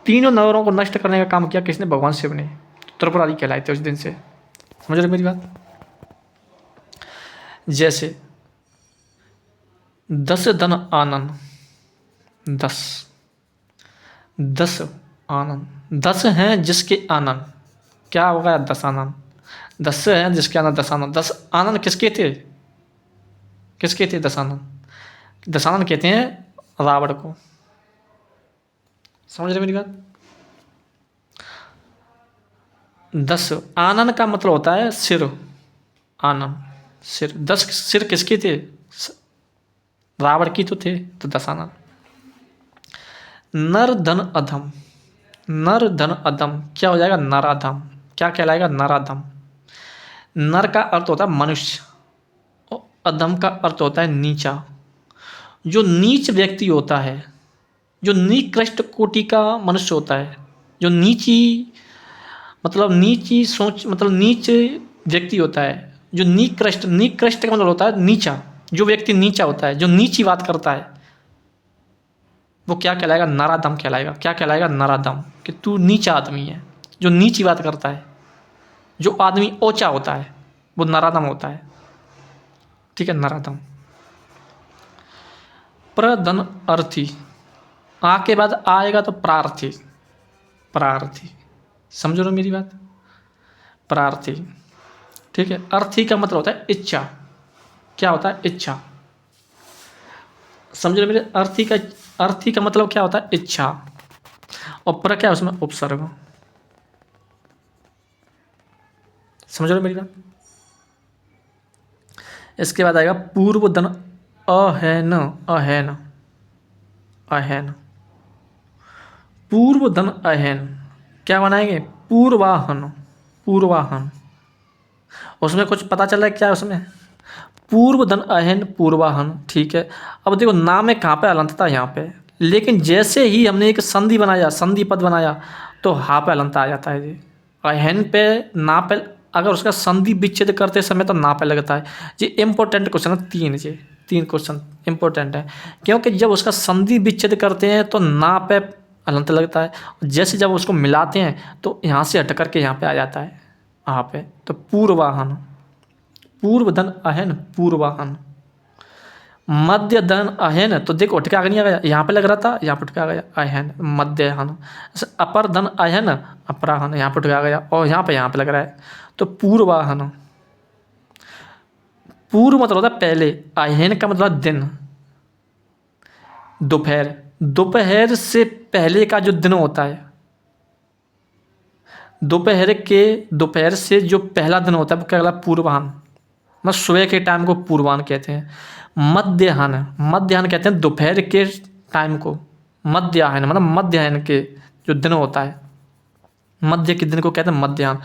तीनों नगरों को नष्ट करने का काम किया किसने? भगवान शिव ने। त्रिपुरारी कहलाए थे उस दिन से। समझ रहे मेरी बात? जैसे 10 धन आनन, 10, 10 आनंद, 10 हैं जिसके आनंद, क्या होगा? 10 आनंद। 10 हैं जिसके आनंद, 10 आनंद। 10 आनंद किसके थे? किसके थे 10 आनंद? 10 आनंद कहते हैं रावण को। समझ रहे मेरी बात? 10 आनंद का मतलब होता है सिर, आनंद सिर। 10 सिर किसके थे? रावण की तो थे, तो 10 आनंद। नर धन अधम, नर धन अधम क्या हो जाएगा? नराधम। क्या कहलाएगा? नराधम। नर का अर्थ होता है मनुष्य और अधम का अर्थ होता है नीचा। जो नीच व्यक्ति होता है, जो निकृष्ट कोटि का मनुष्य होता है, जो नीची मतलब नीची सोच मतलब नीच व्यक्ति होता है, जो निकृष्ट, निकृष्ट का मतलब होता है नीचा। जो व्यक्ति नीचा होता है, जो नीची बात करता है, वो क्या कहलाएगा? नराधम कहलाएगा। क्या कहलाएगा? नराधम, कि तू नीचा आदमी है, जो नीची बात करता है। जो आदमी ऊंचा होता है वो नराधम होता है। ठीक है, नराधम। प्रधन अर्थी, आ के बाद आएगा तो प्रार्थी, प्रार्थी। समझो ना मेरी बात? प्रार्थी। ठीक है, अर्थी का मतलब होता है इच्छा। क्या होता है? इच्छा। समझो ना मेरे? अर्थी का मतलब क्या होता है? इच्छा। और प्र क्या है उसमें? उपसर्ग। समझो ना मेरी बात? इसके बाद आएगा पूर्व धन अहैन, अहैन, अहैन। पूर्व धन अहैन क्या बनाएंगे? पूर्वाहन, पूर्वाहन। उसमें कुछ पता चल रहा है क्या उसमें? पूर्व धन अहैन, पूर्वाहन। ठीक है, अब देखो नाम में कहाँ पे अलंत था? यहाँ पे। लेकिन जैसे ही हमने एक संधि बनाया, संधि पद बनाया, तो हा पे अलंत आ जाता है जी। अहैन पे ना पे, अगर उसका संधि विच्छेद करते समय तो ना पे लगता है जी। इंपॉर्टेंट क्वेश्चन है 3 जी, 3 क्वेश्चन इंपॉर्टेंट है, क्योंकि जब उसका संधि विच्छेद करते हैं तो ना पे अलंत लगता है, जैसे जब उसको मिलाते हैं तो यहाँ से हट करके यहाँ पे आ जाता है, यहाँ पे। तो पूर्वाहन, पूर्व धन अहैन, पूर्वाहन। मध्य धन अहैन, तो देखो उठ के आगे नहीं आ गया, यहाँ पे लग रहा था, यहाँ पे उठ के आ गया अहैन, मध्यहन। अपर धन अहैन, अपराहन, यहाँ पे उठ के आ गया, और यहाँ पे लग रहा है, तो पूर्वाहन, पूर्व मतलब होता है पहले, अहन का मतलब दिन, दोपहर, दोपहर से पहले का जो दिन होता है, दोपहर से जो पहला दिन होता है वो क्या कहलाता है? पूर्वाह्न। मतलब सुबह के टाइम को पूर्वाह्न कहते हैं। मध्याह्न, मध्याह्न कहते हैं दोपहर के टाइम को। मध्याह्न मतलब मध्याह्न के जो दिन होता है, मध्य के दिन को कहते हैं मध्याह्न।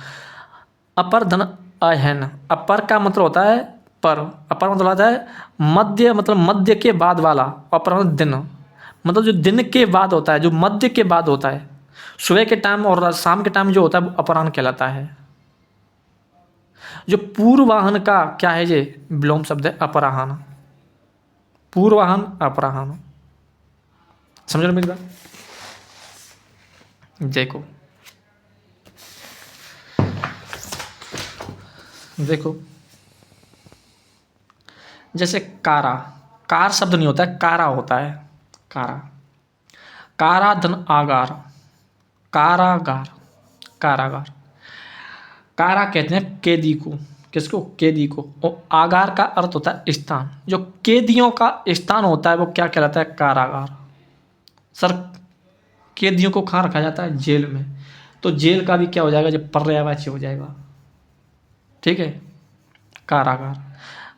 अपर धन अहन, अपर का मतलब होता है पर, अपर मतलब होता है मध्य, मतलब मध्य के बाद वाला, अपर मतलब दिन, मतलब जो दिन के बाद होता है, जो मध्य के बाद होता है, सुबह के टाइम और शाम के टाइम जो होता है वो अपराह्न कहलाता है। जो पूर्वाह्न का क्या है, ये विलोम शब्द है, अपराह्न, पूर्वाह्न अपराह्न। समझ रहे मेरी बात? देखो देखो जैसे कारा, कार शब्द नहीं होता है, कारा होता है, कारा। कारा धन आगार, कारागार, कारागार। कारा कहते हैं कैदी को, किसको? कैदी को। और आगार का अर्थ होता है स्थान, जो कैदियों का स्थान होता है वो क्या कहलाता है? कारागार। सर कैदियों को कहाँ रखा जाता है? जेल में। तो जेल का भी क्या हो जाएगा? जब पर्यायवाची हो जाएगा, ठीक है, कारागार।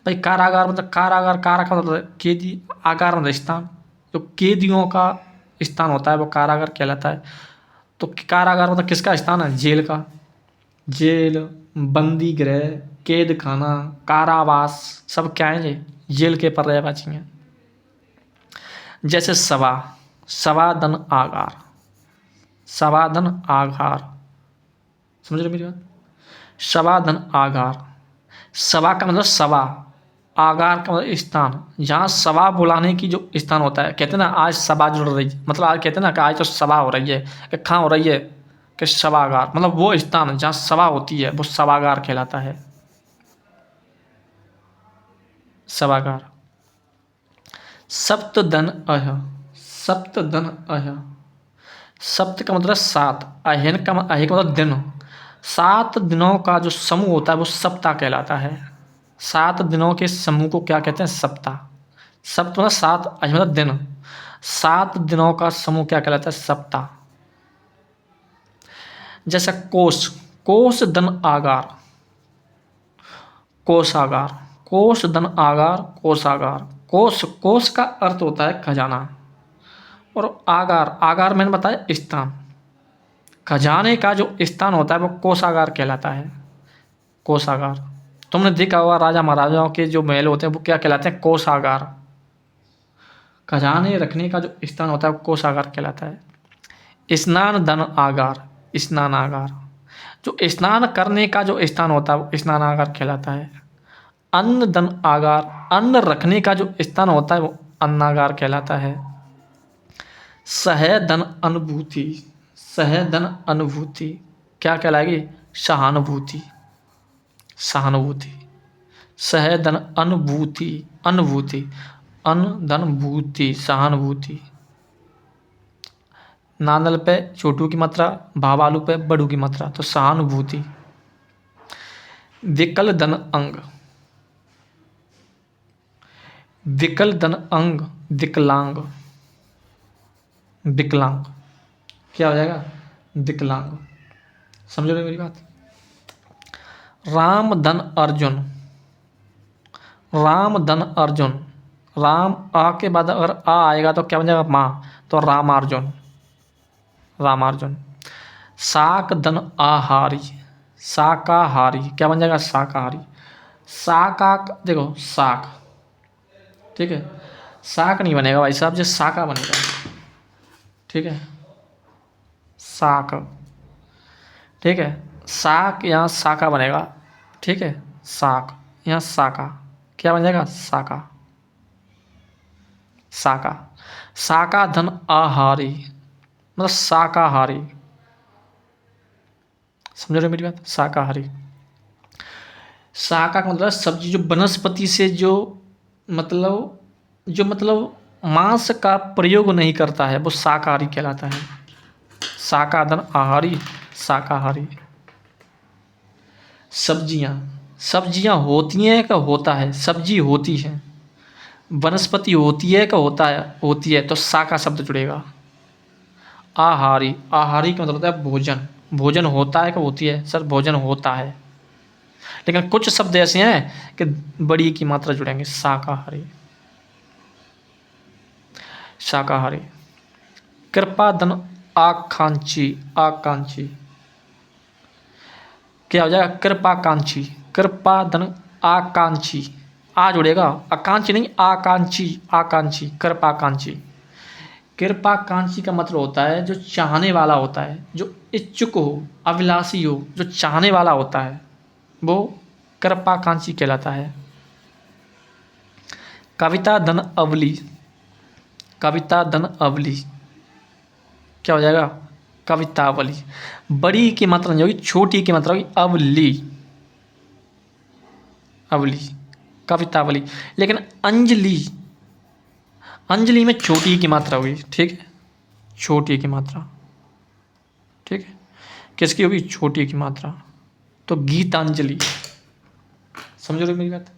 भाई कारागार मतलब कारागार, कारा का मतलब कैदी, आगार मतलब स्थान, जो कैदियों का स्थान होता है वो कारागार कहलाता है। तो कारागार मतलब किसका स्थान है? जेल का। जेल, बंदी गृह, कैद खाना, कारावास, सब क्या है? ये जेल के पर्यायवाची हैं। जैसे सवा, सवाधन आगार, सवाधन आगार। समझ रहे मेरी बात? सवाधन आगार, सवा का मतलब सवा, आगार का मतलब स्थान, जहाँ सभा बुलाने की जो स्थान होता है। कहते हैं ना आज सभा जुड़ रही है, मतलब आज कहते हैं ना कि आज तो सभा हो रही है, कि कहाँ हो रही है? कि सभागार, मतलब वो स्थान जहाँ सभा होती है वो सभागार कहलाता है, सभागार। सप्तधन अह, सप्तधन अह, सप्त का मतलब सात, अहन का अह का मतलब दिन। 7 दिनों का जो समूह होता है वो सप्ताह कहलाता है। 7 दिनों के समूह को क्या कहते हैं? सप्ताह। सप्त मतलब 7, अह मतलब दिन, 7 दिनों का समूह क्या कहलाता है? सप्ताह। जैसा कोष, कोष धन आगार, कोषागार, कोष धन आगार, कोषागार। कोष, कोष का अर्थ होता है खजाना, और आगार, आगार मैंने बताया स्थान, खजाने का जो स्थान होता है वो कोषागार कहलाता है, कोषागार। तुमने देखा होगा राजा महाराजाओं के जो महल होते हैं वो क्या कहलाते हैं? कोषागार। खजाने रखने का जो स्थान होता है वो कोषागार कहलाता है। स्नान धन आगार, स्नानागार, जो स्नान करने का जो स्थान होता है वो स्नानागार कहलाता है। अन्न धन आगार, अन्न रखने का जो स्थान होता है वो अन्नागार कहलाता है। सहधन अनुभूति, सहधन अनुभूति क्या कहलाएगी? सहानुभूति, सहानुभूति। सहधन अनुभूति, अनुभूति, अन्न धन भूति, सहानुभूति। नानल पे छोटू की मात्रा, भावालू पे बड़ू की मात्रा, तो सहानुभूति। विकल धन अंग, विकल धन अंग, विकलांग, विकलांग क्या हो जाएगा? विकलांग। समझ रहे मेरी बात? राम धन अर्जुन, राम धन अर्जुन, राम आ के बाद अगर आ आएगा तो क्या बन जाएगा? माँ, तो रामार्जुन, रामार्जुन। शाक धन आहारी, शाकाहारी क्या बन जाएगा? शाकाहारी। शाका, देखो शाक, ठीक है, शाक नहीं बनेगा भाई साहब, जो शाका बनेगा, ठीक है, शाक, ठीक है, शाक यहाँ शाका बनेगा, ठीक है, शाक यहाँ शाका क्या बन जाएगा? शाका, शाका। शाका धन आहारी मतलब शाकाहारी। समझ रहे हो मेरी बात? शाकाहारी। शाका का मतलब सब्जी, जो वनस्पति से जो मतलब मांस का प्रयोग नहीं करता है वो शाकाहारी कहलाता है। शाका धन आहारी, शाकाहारी। सब्जियां, सब्जियां होती हैं क्या होता है? सब्जी होती है। वनस्पति होती है क्या होता है? होती है, तो सा का शब्द जुड़ेगा। आहारी, आहारी का मतलब होता है भोजन। भोजन होता है क्या होती है? सर भोजन होता है। लेकिन कुछ शब्द ऐसे हैं कि बड़ी की मात्रा जुड़ेंगे। शाकाहारी, शाकाहारी। कृपाधन आकांक्षी, आकांक्षी क्या हो जाएगा? कृपाकांक्षी, कृपाधन आकांक्षी। आ जुड़ेगा, आकांक्षी नहीं, आकांक्षी, आकांक्षी, कृपाकांक्षी। कृपाकांक्षी का मतलब होता है जो चाहने वाला होता है, जो इच्छुक हो, अभिलाषी हो, जो चाहने वाला होता है, वो कृपाकांक्षी कहलाता है। कविता धन अवली, कविता धन अवली क्या हो जाएगा? कवितावली। बड़ी की मात्रा नहीं होगी, छोटी की मात्रा होगी अवली, अवली, कवितावली। लेकिन अंजलि, अंजलि में छोटी की मात्रा होगी, ठीक है, छोटी की मात्रा, ठीक है। किसकी होगी? छोटी की मात्रा। तो गीतांजलि, समझ रहे हो मेरी बात?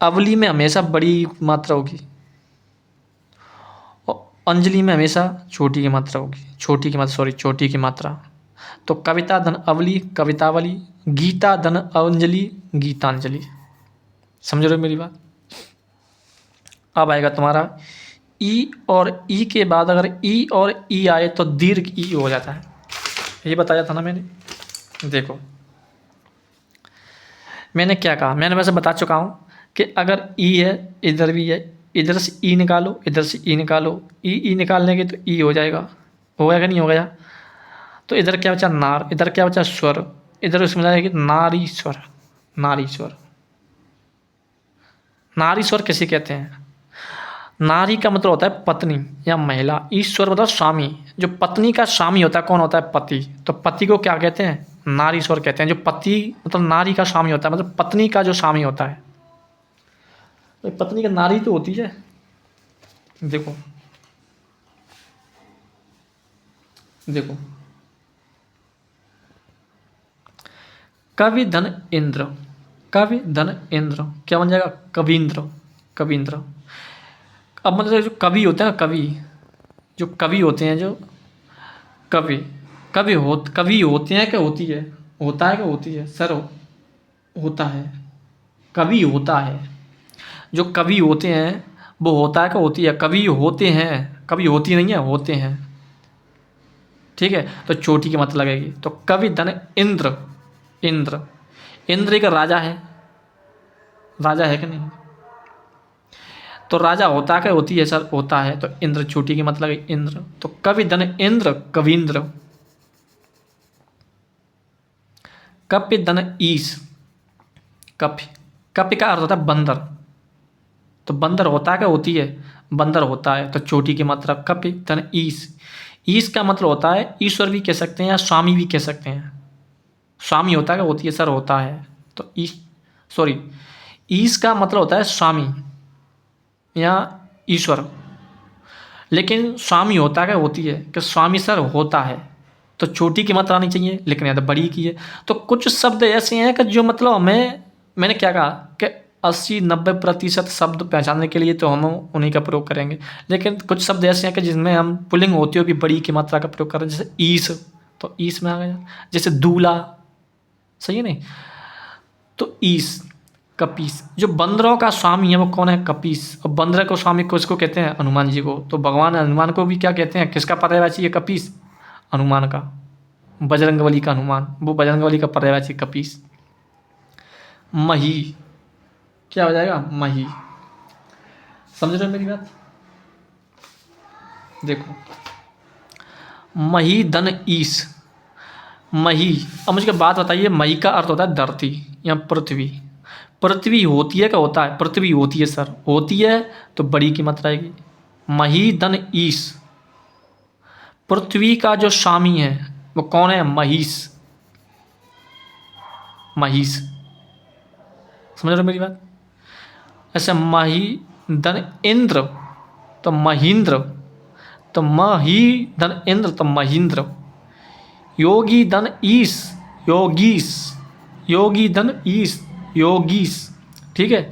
अवली में हमेशा बड़ी मात्रा होगी और अंजलि में हमेशा छोटी की मात्रा होगी, छोटी की मात्रा, सॉरी, छोटी की मात्रा। तो कविता धन अवली कवितावली, गीता धन अंजलि गीतांजलि। समझ रहे हो मेरी बात? अब आएगा तुम्हारा ई, और ई के बाद अगर ई और ई आए तो दीर्घ ई हो जाता है। ये बताया था ना मैंने। देखो मैंने क्या कहा, मैंने वैसे बता चुका हूँ कि अगर ई है, इधर भी है, इधर से ई निकालो, इधर से ई निकालो, ई निकालने के तो ई हो जाएगा, हो गया कि नहीं हो गया? तो इधर क्या बचा? नार, इधर क्या बचा? स्वर, इधर उसमें जाएगी नारीश्वर, नारीश्वर। नारीश्वर किसे कहते हैं? नारी का मतलब होता है पत्नी या महिला, ईश्वर मतलब स्वामी। जो पत्नी का स्वामी होता है कौन होता है? पति। तो पति को क्या कहते हैं? नारीश्वर कहते हैं। जो पति मतलब नारी का स्वामी होता है, मतलब पत्नी का जो स्वामी होता है। तो पत्नी का नारी तो होती है। देखो देखो, कवि धन इंद्र, कवि धन इंद्र क्या बन जाएगा? कवींद्र, कवींद्र। अब मतलब जो कवि होते हैं, कवि, जो कवि होते हैं, जो कवि, कवि होते हैं क्या होती है? होता है क्या होती है? सर होता है, कवि होता है। जो कवि होते हैं वो होता है क्या होती है? कवि होते हैं, कवि होती नहीं है, होते हैं, ठीक है। तो चोटी की मत लगेगी। तो कवि धन इंद्र, इंद्र, इंद्र एक राजा है, राजा है कि नहीं? तो राजा होता क्या होती है? सर होता है। तो इंद्र चोटी की मत लगेगी, इंद्र। तो कवि धन इंद्र कवींद्र। कपि धन ईश, कपि, कपि का अर्थ होता है बंदर। तो बंदर होता है क्या होती है? बंदर होता है। तो चोटी की मात्रा कपि धन ईश। ईश का मतलब होता है ईश्वर भी कह सकते हैं या स्वामी भी कह सकते हैं। स्वामी होता है क्या होती है? सर होता है। तो ईश, सॉरी, ईश का मतलब होता है स्वामी या ईश्वर। लेकिन स्वामी होता है क्या होती है? कि स्वामी सर होता है। तो छोटी की मात्रा आनी चाहिए, लेकिन यहाँ तो बड़ी की है। तो कुछ शब्द ऐसे हैं कि जो मतलब हमें, मैंने क्या कहा कि 80-90% शब्द पहचानने के लिए तो हम उन्हीं का प्रयोग करेंगे। लेकिन कुछ शब्द ऐसे हैं कि जिसमें हम पुल्लिंग होते हुए भी बड़ी की मात्रा का प्रयोग कर रहे हैं। जैसे ईश, तो ईश में आ गया। जैसे दूल्हा, सही है नहीं? तो ईश, कपीस। जो बंदरों का स्वामी है वो कौन है? कपीस। और बंदर को स्वामी किसको कहते हैं? हनुमान जी को। तो भगवान हनुमान को भी क्या कहते हैं? किसका पर्यायवाची है? कपीस, हनुमान का, बजरंगबली का हनुमान, वो बजरंगबली का पर्यायवाची कपीस। मही क्या हो जाएगा? मही। समझ रहे हो मेरी बात? देखो, मही धन ईश, मही। अब मुझे बात बताइए, मही का अर्थ होता है धरती या पृथ्वी। पृथ्वी होती है क्या होता है? पृथ्वी होती है सर, होती है। तो बड़ी की मात्रा आएगी। मही धन ईश, पृथ्वी का जो स्वामी है वो कौन है? महिष, महिष। समझ रहे हो मेरी बात? ऐसे मही धन इंद्र तो महींद्र, तो मही धन इंद्र तो महींद्र। योगी धन ईश, योगीश, योगी धन ईश, योगीश, ठीक है।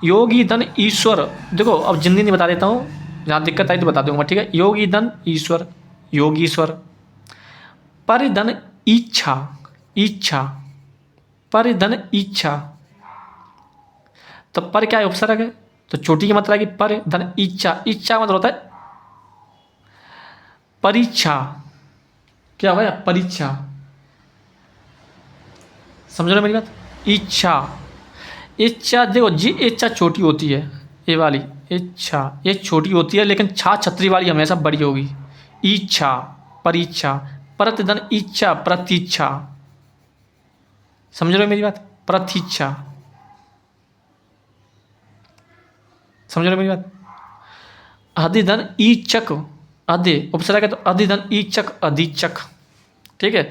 योगी धन ईश्वर, देखो अब जिंदगी नहीं बता देता हूँ, जहाँ दिक्कत आई तो बता दूंगा, ठीक है। योगी धन ईश्वर, योगीश्वर। परिधन इच्छा, इच्छा, परिधन इच्छा। तो पर क्या है, उपसर्ग है, तो चोटी की मात्रा की पर धन इच्छा, इच्छा मतलब होता है परीक्षा। क्या हुआ, परीक्षा, समझ रहे हो मेरी बात। इच्छा, इच्छा देखो जी, इच्छा छोटी होती है, ये वाली इच्छा ये छोटी होती है, लेकिन छा छतरी वाली हमेशा बड़ी होगी। इच्छा, परीक्षा, प्रतिधन इच्छा, प्रतीक्षा, समझ रहे हो मेरी बात, प्रतीक्षा, समझ रहे हो मेरी बात। अधिधन ईचक, अधि उपसर्ग है तो अधिधन ईचक, अधीचक, ठीक है।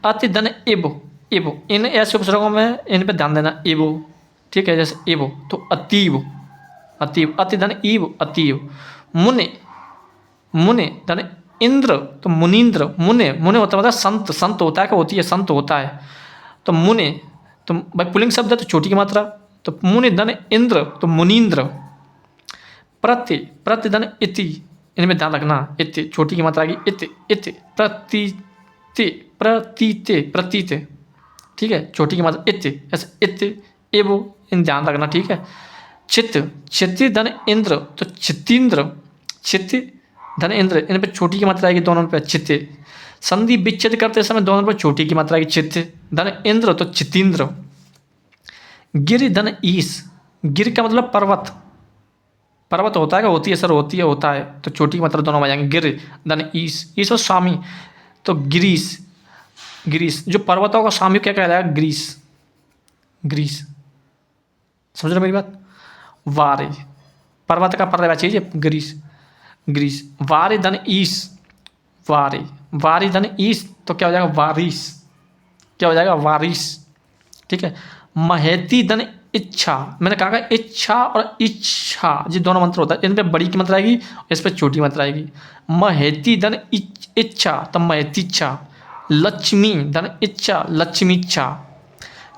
अतिधन एबो, एबो, इन ऐसे उपसर्गों में इन पे ध्यान देना, एबो, ठीक है। जैसे एबो तो अतीब, अतीब, अतिधन ईब, अतीब। मुने, मुने धन इंद्र तो मुनीन्द्र, मुने, मुने होता है मतलब संत, संत होता है, क्या होती है, संत होता है। तो मुने तो भाई पुल्लिंग शब्द है तो छोटी की मात्रा, तो मुने धन इंद्र तो मुनीन्द्र। प्रति, प्रति धन इति, इनमें ध्यान रखना, इति छोटी की मात्रा की, इति, इति, प्रतीते, प्रतीते, प्रतीते, ठीक है, छोटी की मात्रा इति, ऐसे इति, एवो, इन ध्यान रखना, ठीक है। चित्त, चित्ति धन इंद्र तो चित्तीन्द्र, चित्ति धन इंद्र, इन पे छोटी की मात्रा आएगी दोनों पे, चित्ते। संधि विच्छेद करते समय दोनों पे छोटी की मात्रा आएगी, चित्त धन इंद्र तो चित्तीन्द्र। गिर धन ईश, गिर का मतलब पर्वत, पर्वत होता है, क्या होती है सर, होती है, होता है, तो छोटी की मात्रा दोनों आ जाएंगे। गिर धन ईश, ईश और स्वामी तो गिरीश, गिरीश जो पर्वतों का स्वामी क्या कहलाएगा, ग्रीस, ग्रीस, समझ रहे हो मेरी बात। वारे, पर्वत का पर्वत चाहिए, ग्रीस, ग्रीस। वारे धन ईश, वारे, वारी धन ईश तो क्या हो जाएगा, वारिस, क्या हो जाएगा, वारिस, ठीक है। महेती धन इच्छा, मैंने कहा इच्छा और इच्छा जी दोनों मंत्र होता है, इन पे बड़ी की मात्रा आएगी, इस पे छोटी मात्रा आएगी। महेती धन इच्छा तब महेती इच्छा। लक्ष्मी धन इच्छा, लक्ष्मी इच्छा।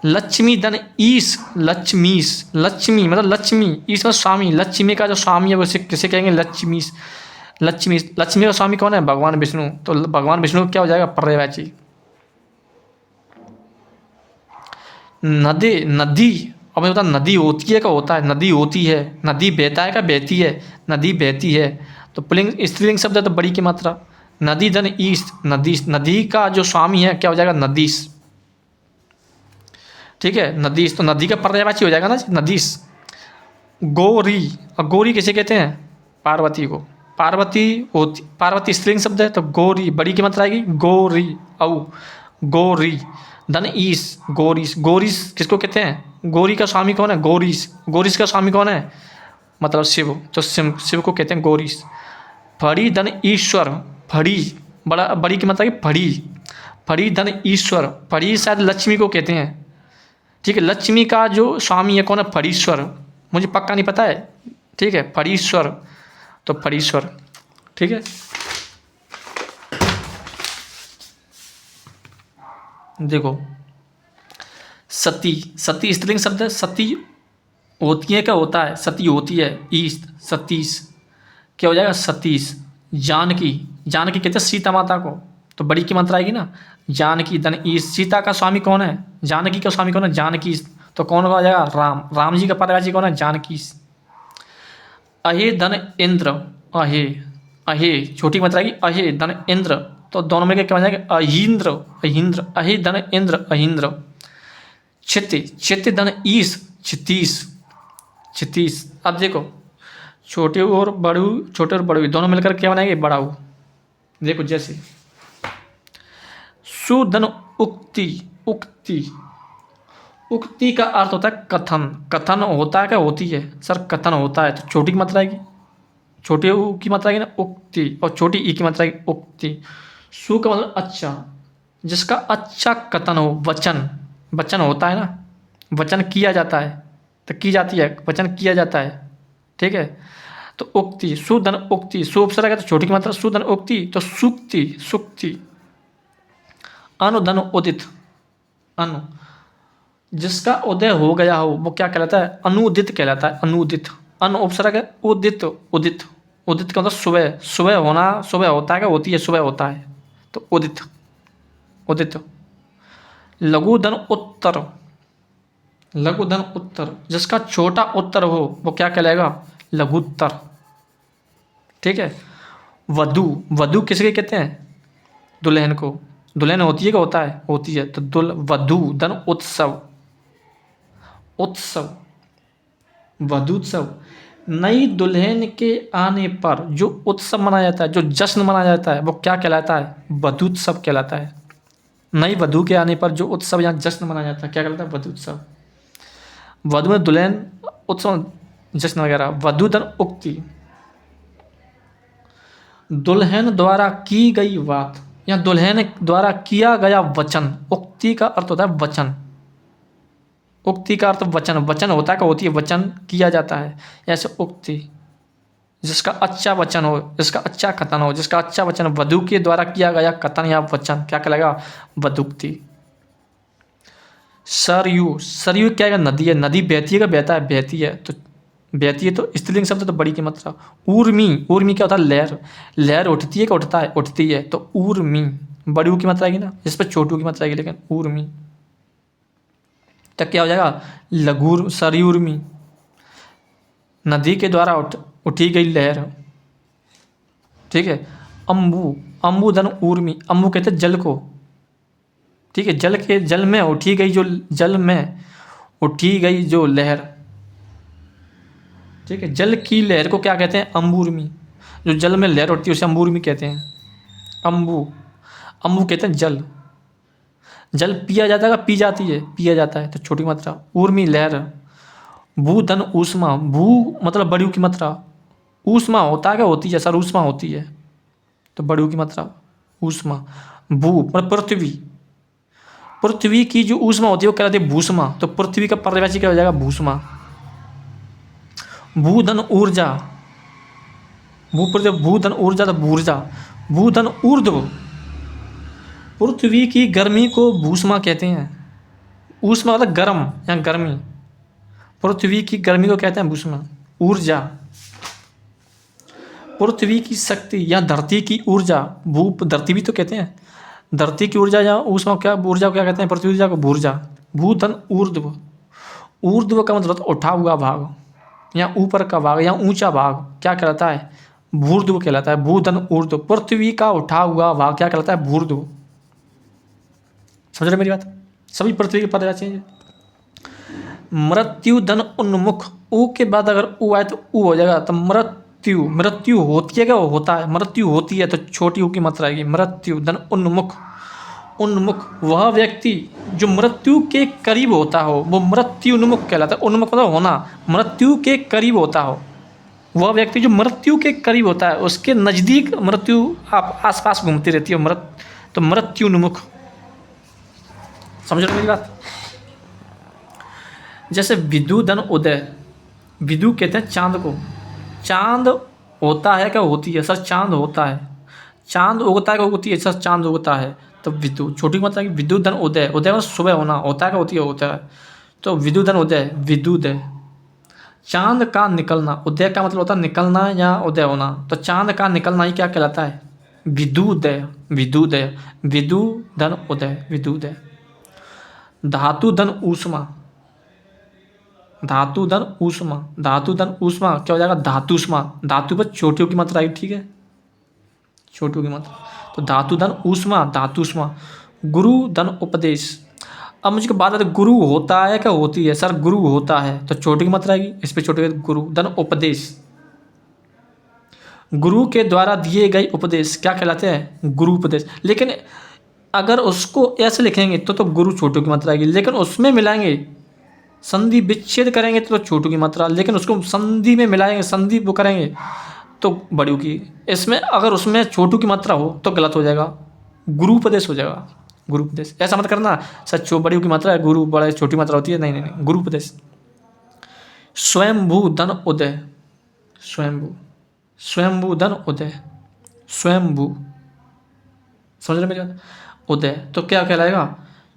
लक्ष्मी धन ईश, लक्ष्मीश, लक्ष्मी मतलब लक्ष्मी, ईश मतलब स्वामी, लक्ष्मी का जो स्वामी है वो किसे कहेंगे, लक्ष्मीश, लक्ष्मी। लक्ष्मी का स्वामी कौन है, भगवान विष्णु, तो भगवान विष्णु क्या हो जाएगा, पर्यवाची। नदी, नदी, अब बता, नदी होती है क्या होता है, नदी होती है, नदी बहता है क्या बहती है, नदी बहती है, तो पुल्लिंग स्त्रीलिंग शब्द है तो बड़ी की मात्रा। नदी धन ईश, नदीश, नदी का जो स्वामी है क्या हो जाएगा, नदीश, ठीक है, नदीश, तो नदी का पर्यायवाची हो जाएगा ना, नदीश। गौरी, और गौरी किसे कहते हैं, पार्वती को, पार्वती होती, पार्वती स्त्रीलिंग शब्द है तो गौरी बड़ी की मात्रा आएगी, गौरी, औ गौरी धन ईश, गौरीश, गौरीश किसको कहते हैं, गौरी का स्वामी कौन है, गौरीश, गौरीश का स्वामी कौन है, मतलब शिव, तो शिव को कहते हैं गौरीश। फड़ी धन ईश्वर, फड़ी बड़ा, बड़ी की मात्रा की फड़ी, फड़ी धन ईश्वर, फड़ी शायद लक्ष्मी को कहते हैं, ठीक है। लक्ष्मी का जो स्वामी है कौन है, फड़ीश्वर, मुझे पक्का नहीं पता है, ठीक है, फड़ीश्वर, तो फड़ीश्वर, ठीक है। देखो सती, सती स्त्रीलिंग शब्द है, सती होती है क्या होता है, सती होती है, ईश, सतीश, क्या हो जाएगा, सतीश। जानकी, जानकी कहते हैं सीता माता को, तो बड़ी की मात्रा आएगी ना, जानकी धन ईश। सीता का स्वामी कौन है, जानकी का स्वामी कौन है, जानकी, तो कौन हो जाएगा, राम, राम जी का पर्यायवाची कौन है, जानकी। अहे धन इंद्र, अहे, अहे छोटी मात्रा आएगी, अहे धन इंद्र, तो दोनों में क्या हो जाएगा, अहींद्र, अहींद्र, अहे धन इंद्र, अहींद्र। क्षिति, क्षिति धन ईश, क्षितीश, क्षितीश। अब देखो छोटे और बड़ू, छोटे और बड़ू दोनों मिलकर क्या बनाएंगे, बड़ाऊ। देखो जैसे सुधन उक्ति, उक्ति, उक्ति का अर्थ होता है कथन, कथन होता है क्या होती है, सर कथन होता है, तो छोटी की मात्रा आएगी, छोटे ऊ की मात्रा आएगी ना, उक्ति, और छोटी ई की मात्रा आएगी, उक्ति। सु का मतलब अच्छा, जिसका अच्छा कथन हो, वचन, वचन होता है ना, वचन किया जाता है, तो की जाती है, वचन किया जाता है, ठीक है। तो उक्ति, सुधन उक्ति, सु उपसर्ग है तो छोटी की मात्रा, सुधन उक्ति तो सुक्ति, सुक्ति। अनुधन उदित, अनु जिसका उदय हो गया हो वो क्या कहलाता है? अनुदित कहलाता है। अनुदित, अन उपसर्ग है, उदित, उदित, उदित का मतलब सुबह, सुबह होना, सुबह होता है क्या? होती है, सुबह होता है, तो उदित, उदित। लघु धन उत्तर, लघु धन उत्तर, जिसका छोटा उत्तर हो वो क्या कहलाएगा? लघुत्तर। ठीक है। वधु, वधु किसके कहते हैं? दुल्हन को। दुल्हन होती है क्या? होता है, होती है, तो वधु धन उत्सव, उत्सव, वधुत्सव। नई दुल्हन के आने पर जो उत्सव मनाया जाता है, जो जश्न मनाया जाता है, वो क्या कहलाता है? वधुत्सव कहलाता है। नई वधु के आने पर जो उत्सव या जश्न मनाया जाता है क्या कहलाता है? वधुत्सव। वधु में दुल्हन, उत्सव, जश्न वगैरह। वधु धन उक्ति, दुल्हन द्वारा की गई बात या दुल्हन द्वारा किया गया वचन। उक्ति का अर्थ होता है वचन, उक्ति का अर्थ वचन, वचन होता है क्या? होती है, वचन किया जाता है, ऐसे उक्ति। जिसका अच्छा वचन हो, जिसका अच्छा कथन हो, जिसका अच्छा वचन, वधु के द्वारा किया गया कथन या वचन क्या कहलाएगा? वधुक्ति। सरयू, सरयू क्या है? नदी है, नदी बहती है क्या? बहता है, बहती है, तो बहती है तो स्त्रीलिंग शब्द, तो बड़ी की मात्रा। ऊर्मी, ऊर्मी क्या होता है? लहर, लहर उठती है क्या? उठता है, उठती है, तो ऊर्मी, बड़ी ऊ की मात्रा आएगी ना, जिस पर छोटू की मात्रा आएगी, लेकिन ऊर्मी तक क्या हो जाएगा? लघुर, सरयूर्मी, नदी के द्वारा उठी गई लहर। ठीक है। अम्बु, अम्बु धन ऊर्मी, अम्बु कहते हैं जल को। ठीक है, जल के, जल में उठी गई जो, जल में उठी गई जो लहर। ठीक है, जल की लहर को क्या कहते हैं? अम्बुर्मी। जो जल में लहर उठती है उसे अम्बुर्मी कहते हैं। अम्बु, अम्बु कहते हैं जल, जल पिया जाता है, पी जाती है, पिया जाता है, तो छोटी मात्रा। ऊर्मी लहर। भू धन ऊष्मा, भू मतलब बड़ी की मात्रा। ऊष्मा होता है क्या? होती है सर, ऊष्मा होती है, तो बड़ी की मात्रा ऊष्मा। भू मतलब पृथ्वी, पृथ्वी की जो ऊष्मा होती है वो कहलाती है भूष्मा, तो पृथ्वी का पर्यायवाची क्या हो जाएगा? भूष्मा। भूधन ऊर्जा, भूधन ऊर्जा, तो भूर्जा। भूधन ऊर्ध्व, पृथ्वी की गर्मी को भूष्मा कहते हैं। ऊष्मा मतलब गर्म या गर्मी, पृथ्वी की गर्मी को कहते हैं भूष्मा। ऊर्जा, पृथ्वी की शक्ति या धरती की ऊर्जा, भूप, धरती भी तो कहते हैं, धरती की ऊर्जा या ऊष्मा क्या, ऊर्जा को क्या कहते हैं? पृथ्वी ऊर्जा को भूर्जा। भूधन ऊर्ध्व, ऊर्ध्व का मतलब उठा हुआ भाग या ऊपर का भाग या ऊंचा भाग क्या कहलाता है? भूर्ध्व कहलाता है। भूधन ऊर्ध्व, पृथ्वी का उठा हुआ भाग क्या कहलाता है? भूर्ध्व। समझ रहे मेरी बात? सभी पृथ्वी के पद चाहिए। मृत्यु धन उन्मुख, ऊ के बाद अगर ऊ आए तो ऊ हो जाएगा, तो मृत्यु, मृत्यु होती है क्या? वो होता है, मृत्यु होती है, तो छोटी ऊ की मात्रा आएगी। मृत्यु धन उन्मुख, उन्मुख वह व्यक्ति जो मृत्यु के करीब होता हो वो मृत्यु उन्मुख कहलाता है। उन्मुख मतलब होना, मृत्यु के करीब होता हो, वह व्यक्ति जो मृत्यु के करीब होता है, उसके नज़दीक मृत्यु आप आसपास घूमती रहती है, तो मृत्यु उन्मुख। समझ रहे मेरी बात? जैसे विदु धन उदय, विदु कहते हैं चांद को। चांद होता है क्या? होती है सर, चांद होता है, चांद उगता है क्या? होती है सर, चांद उगता है, तो विदु, छोटी मात्रा की। विदु धन उदय, उदय मतलब सुबह होना, होता है क्या? होती है, होता है, तो विदु धन उदय, विदुदय। चांद का निकलना, उदय का मतलब होता है निकलना या उदय होना, तो चांद का निकलना ही क्या कहलाता है? विदुदय, विदुदय। विदु धन उदय, विदुदय। धातु धन ऊष्मा, धातु धन ऊष्मा, धातु धन ऊष्मा क्या हो जाएगा? धातुष्मा। धातु पर छोटियों की मात्रा आई, ठीक है, छोटियों की मात्रा, तो धातु धन ऊष्मा, धातुष्मा। गुरु धन उपदेश, अब मुझे बात है गुरु होता है क्या? होती है सर, गुरु होता है, तो छोटी की मात्रा आएगी, इस पर छोटे गुरु धन उपदेश। गुरु के द्वारा दिए गए उपदेश क्या कहलाते हैं? गुरु उपदेश। लेकिन अगर उसको ऐसे लिखेंगे तो गुरु छोटू की मात्रा आएगी, लेकिन उसमें मिलाएंगे, संधि विच्छेद करेंगे तो छोटू की मात्रा, लेकिन उसको संधि में मिलाएंगे, संधि वो करेंगे तो बड़ी की। इसमें अगर उसमें छोटू की मात्रा हो तो गलत हो जाएगा, गुरु उपदेश हो जाएगा। गुरु उपदेश ऐसा मत करना सच, बड़ी की मात्रा है, गुरु बड़ा छोटी मात्रा होती है, नहीं नहीं नहीं, गुरु उपदेश। स्वयंभू धन उदय, स्वयंभू, स्वयंभू धन उदय, स्वयंभू। समझ रहे मेरी बात? उदय तो क्या कहलाएगा?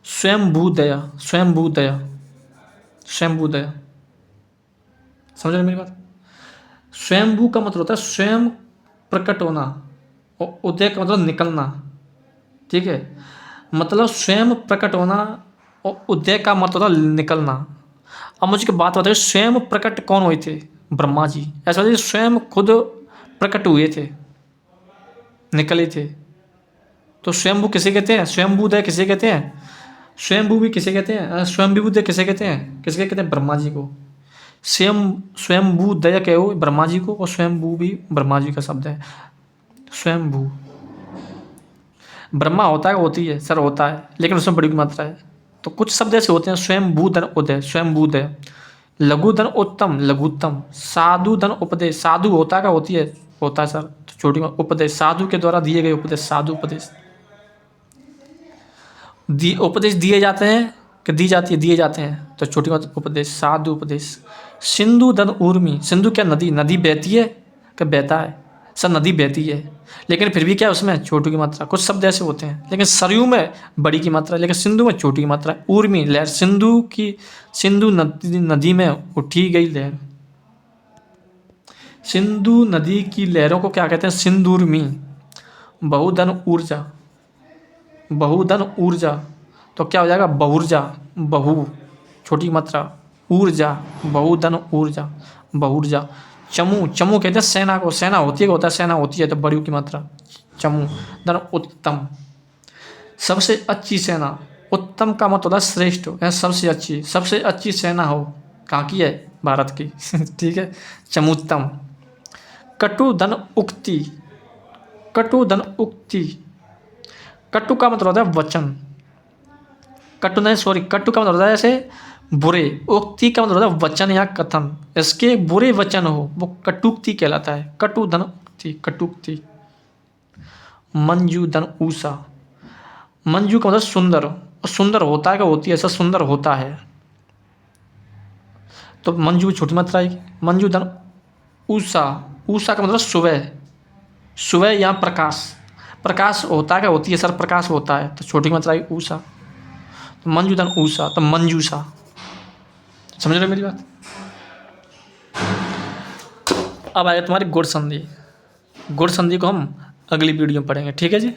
स्वयंभूदय, स्वयंभूदय, स्वयंभूदय, समझ रहे मेरी बात। स्वयंभू का मतलब होता है स्वयं प्रकट होना, और उदय का मतलब निकलना, ठीक है। मतलब स्वयं प्रकट होना और उदय का मतलब होता है निकलना। अब मुझे बात बताइए, स्वयं प्रकट कौन हुए थे? ब्रह्मा जी। ऐसा नहीं स्वयं खुद प्रकट हुए थे, निकले थे। तो स्वयंभू किसे कहते हैं? स्वयंभूदय किसे कहते हैं? स्वयंभू भी किसे कहते हैं? स्वयंभूदय किसे कहते हैं? किसके कहते हैं? ब्रह्मा जी को। स्वयं स्वयंभूदय कहो ब्रह्मा जी को, और स्वयंभू भी ब्रह्मा जी का शब्द है। स्वयंभू ब्रह्मा होता है, होती है सर, होता है, लेकिन उसमें बड़ी मात्रा है। तो कुछ शब्द ऐसे होते हैं, स्वयंभू धन उदय, स्वयंभूदय। लघु धन उत्तम, लघुत्तम। साधु धन उपदेश, साधु होता है, होती है, होता है सर, तो छोटी उपदेश, साधु के द्वारा दिए गए उपदेश, साधु उपदेश। उपदेश दिए जाते हैं कि दी जाती है? दिए जाते हैं, तो छोटी बात उपदेश, साधु उपदेश। सिंधु धन ऊर्मी, सिंधु क्या नदी? नदी बहती है कि बहता है? सर नदी बहती है, लेकिन फिर भी क्या उसमें छोटी की मात्रा। कुछ शब्द ऐसे होते हैं, लेकिन सरयू में बड़ी की मात्रा, लेकिन सिंधु में छोटी की मात्रा। ऊर्मी लहर, सिंधु नदी में उठी गई लहर। सिंधु नदी की लहरों को क्या कहते हैं? सिंधुर्मी। बहुधन ऊर्जा, बहुधन ऊर्जा, तो क्या हो जाएगा? बहुर्जा, बहु छोटी मात्रा, ऊर्जा, बहुधन ऊर्जा, बहुर्जा। चमू, चमू कहते हैं सेना को, सेना होती है, होता है सेना होती है, तो बड़ी की मात्रा, चमू। धन उत्तम, सबसे अच्छी सेना। उत्तम का मतलब होता है श्रेष्ठ, या सबसे अच्छी, सबसे अच्छी सेना हो, कहाँ की है? भारत की ठीक है, चमूत्तम। कटु धन उक्ति, कटु धन उक्ति। कटु का मतलब होता है वचन, कटु नहीं सॉरी, कटु का मतलब होता है ऐसे बुरे। उक्ति का मतलब होता है वचन या कथन, इसके बुरे वचन हो वो कटुक्ति कहलाता है। कटु धन उक्ति, कटुक्ति। मंजू धन ऊषा, मंजू का मतलब सुंदर, और सुंदर होता है क्या? होती है, ऐसा सुंदर होता है, तो मंजू छोटी मात्रा आएगी। मंजू धन ऊषा, ऊषा का मतलब सुबह, सुबह या प्रकाश, प्रकाश होता है क्या? होती है सर, प्रकाश होता है, तो छोटी मात्रा आई ऊषा। तो मंजू धन ऊषा, तो मंजूषा। समझ रहे मेरी बात। अब आएगा तुम्हारी गुण संधि। गुण संधि को हम अगली वीडियो में पढ़ेंगे, ठीक है जी।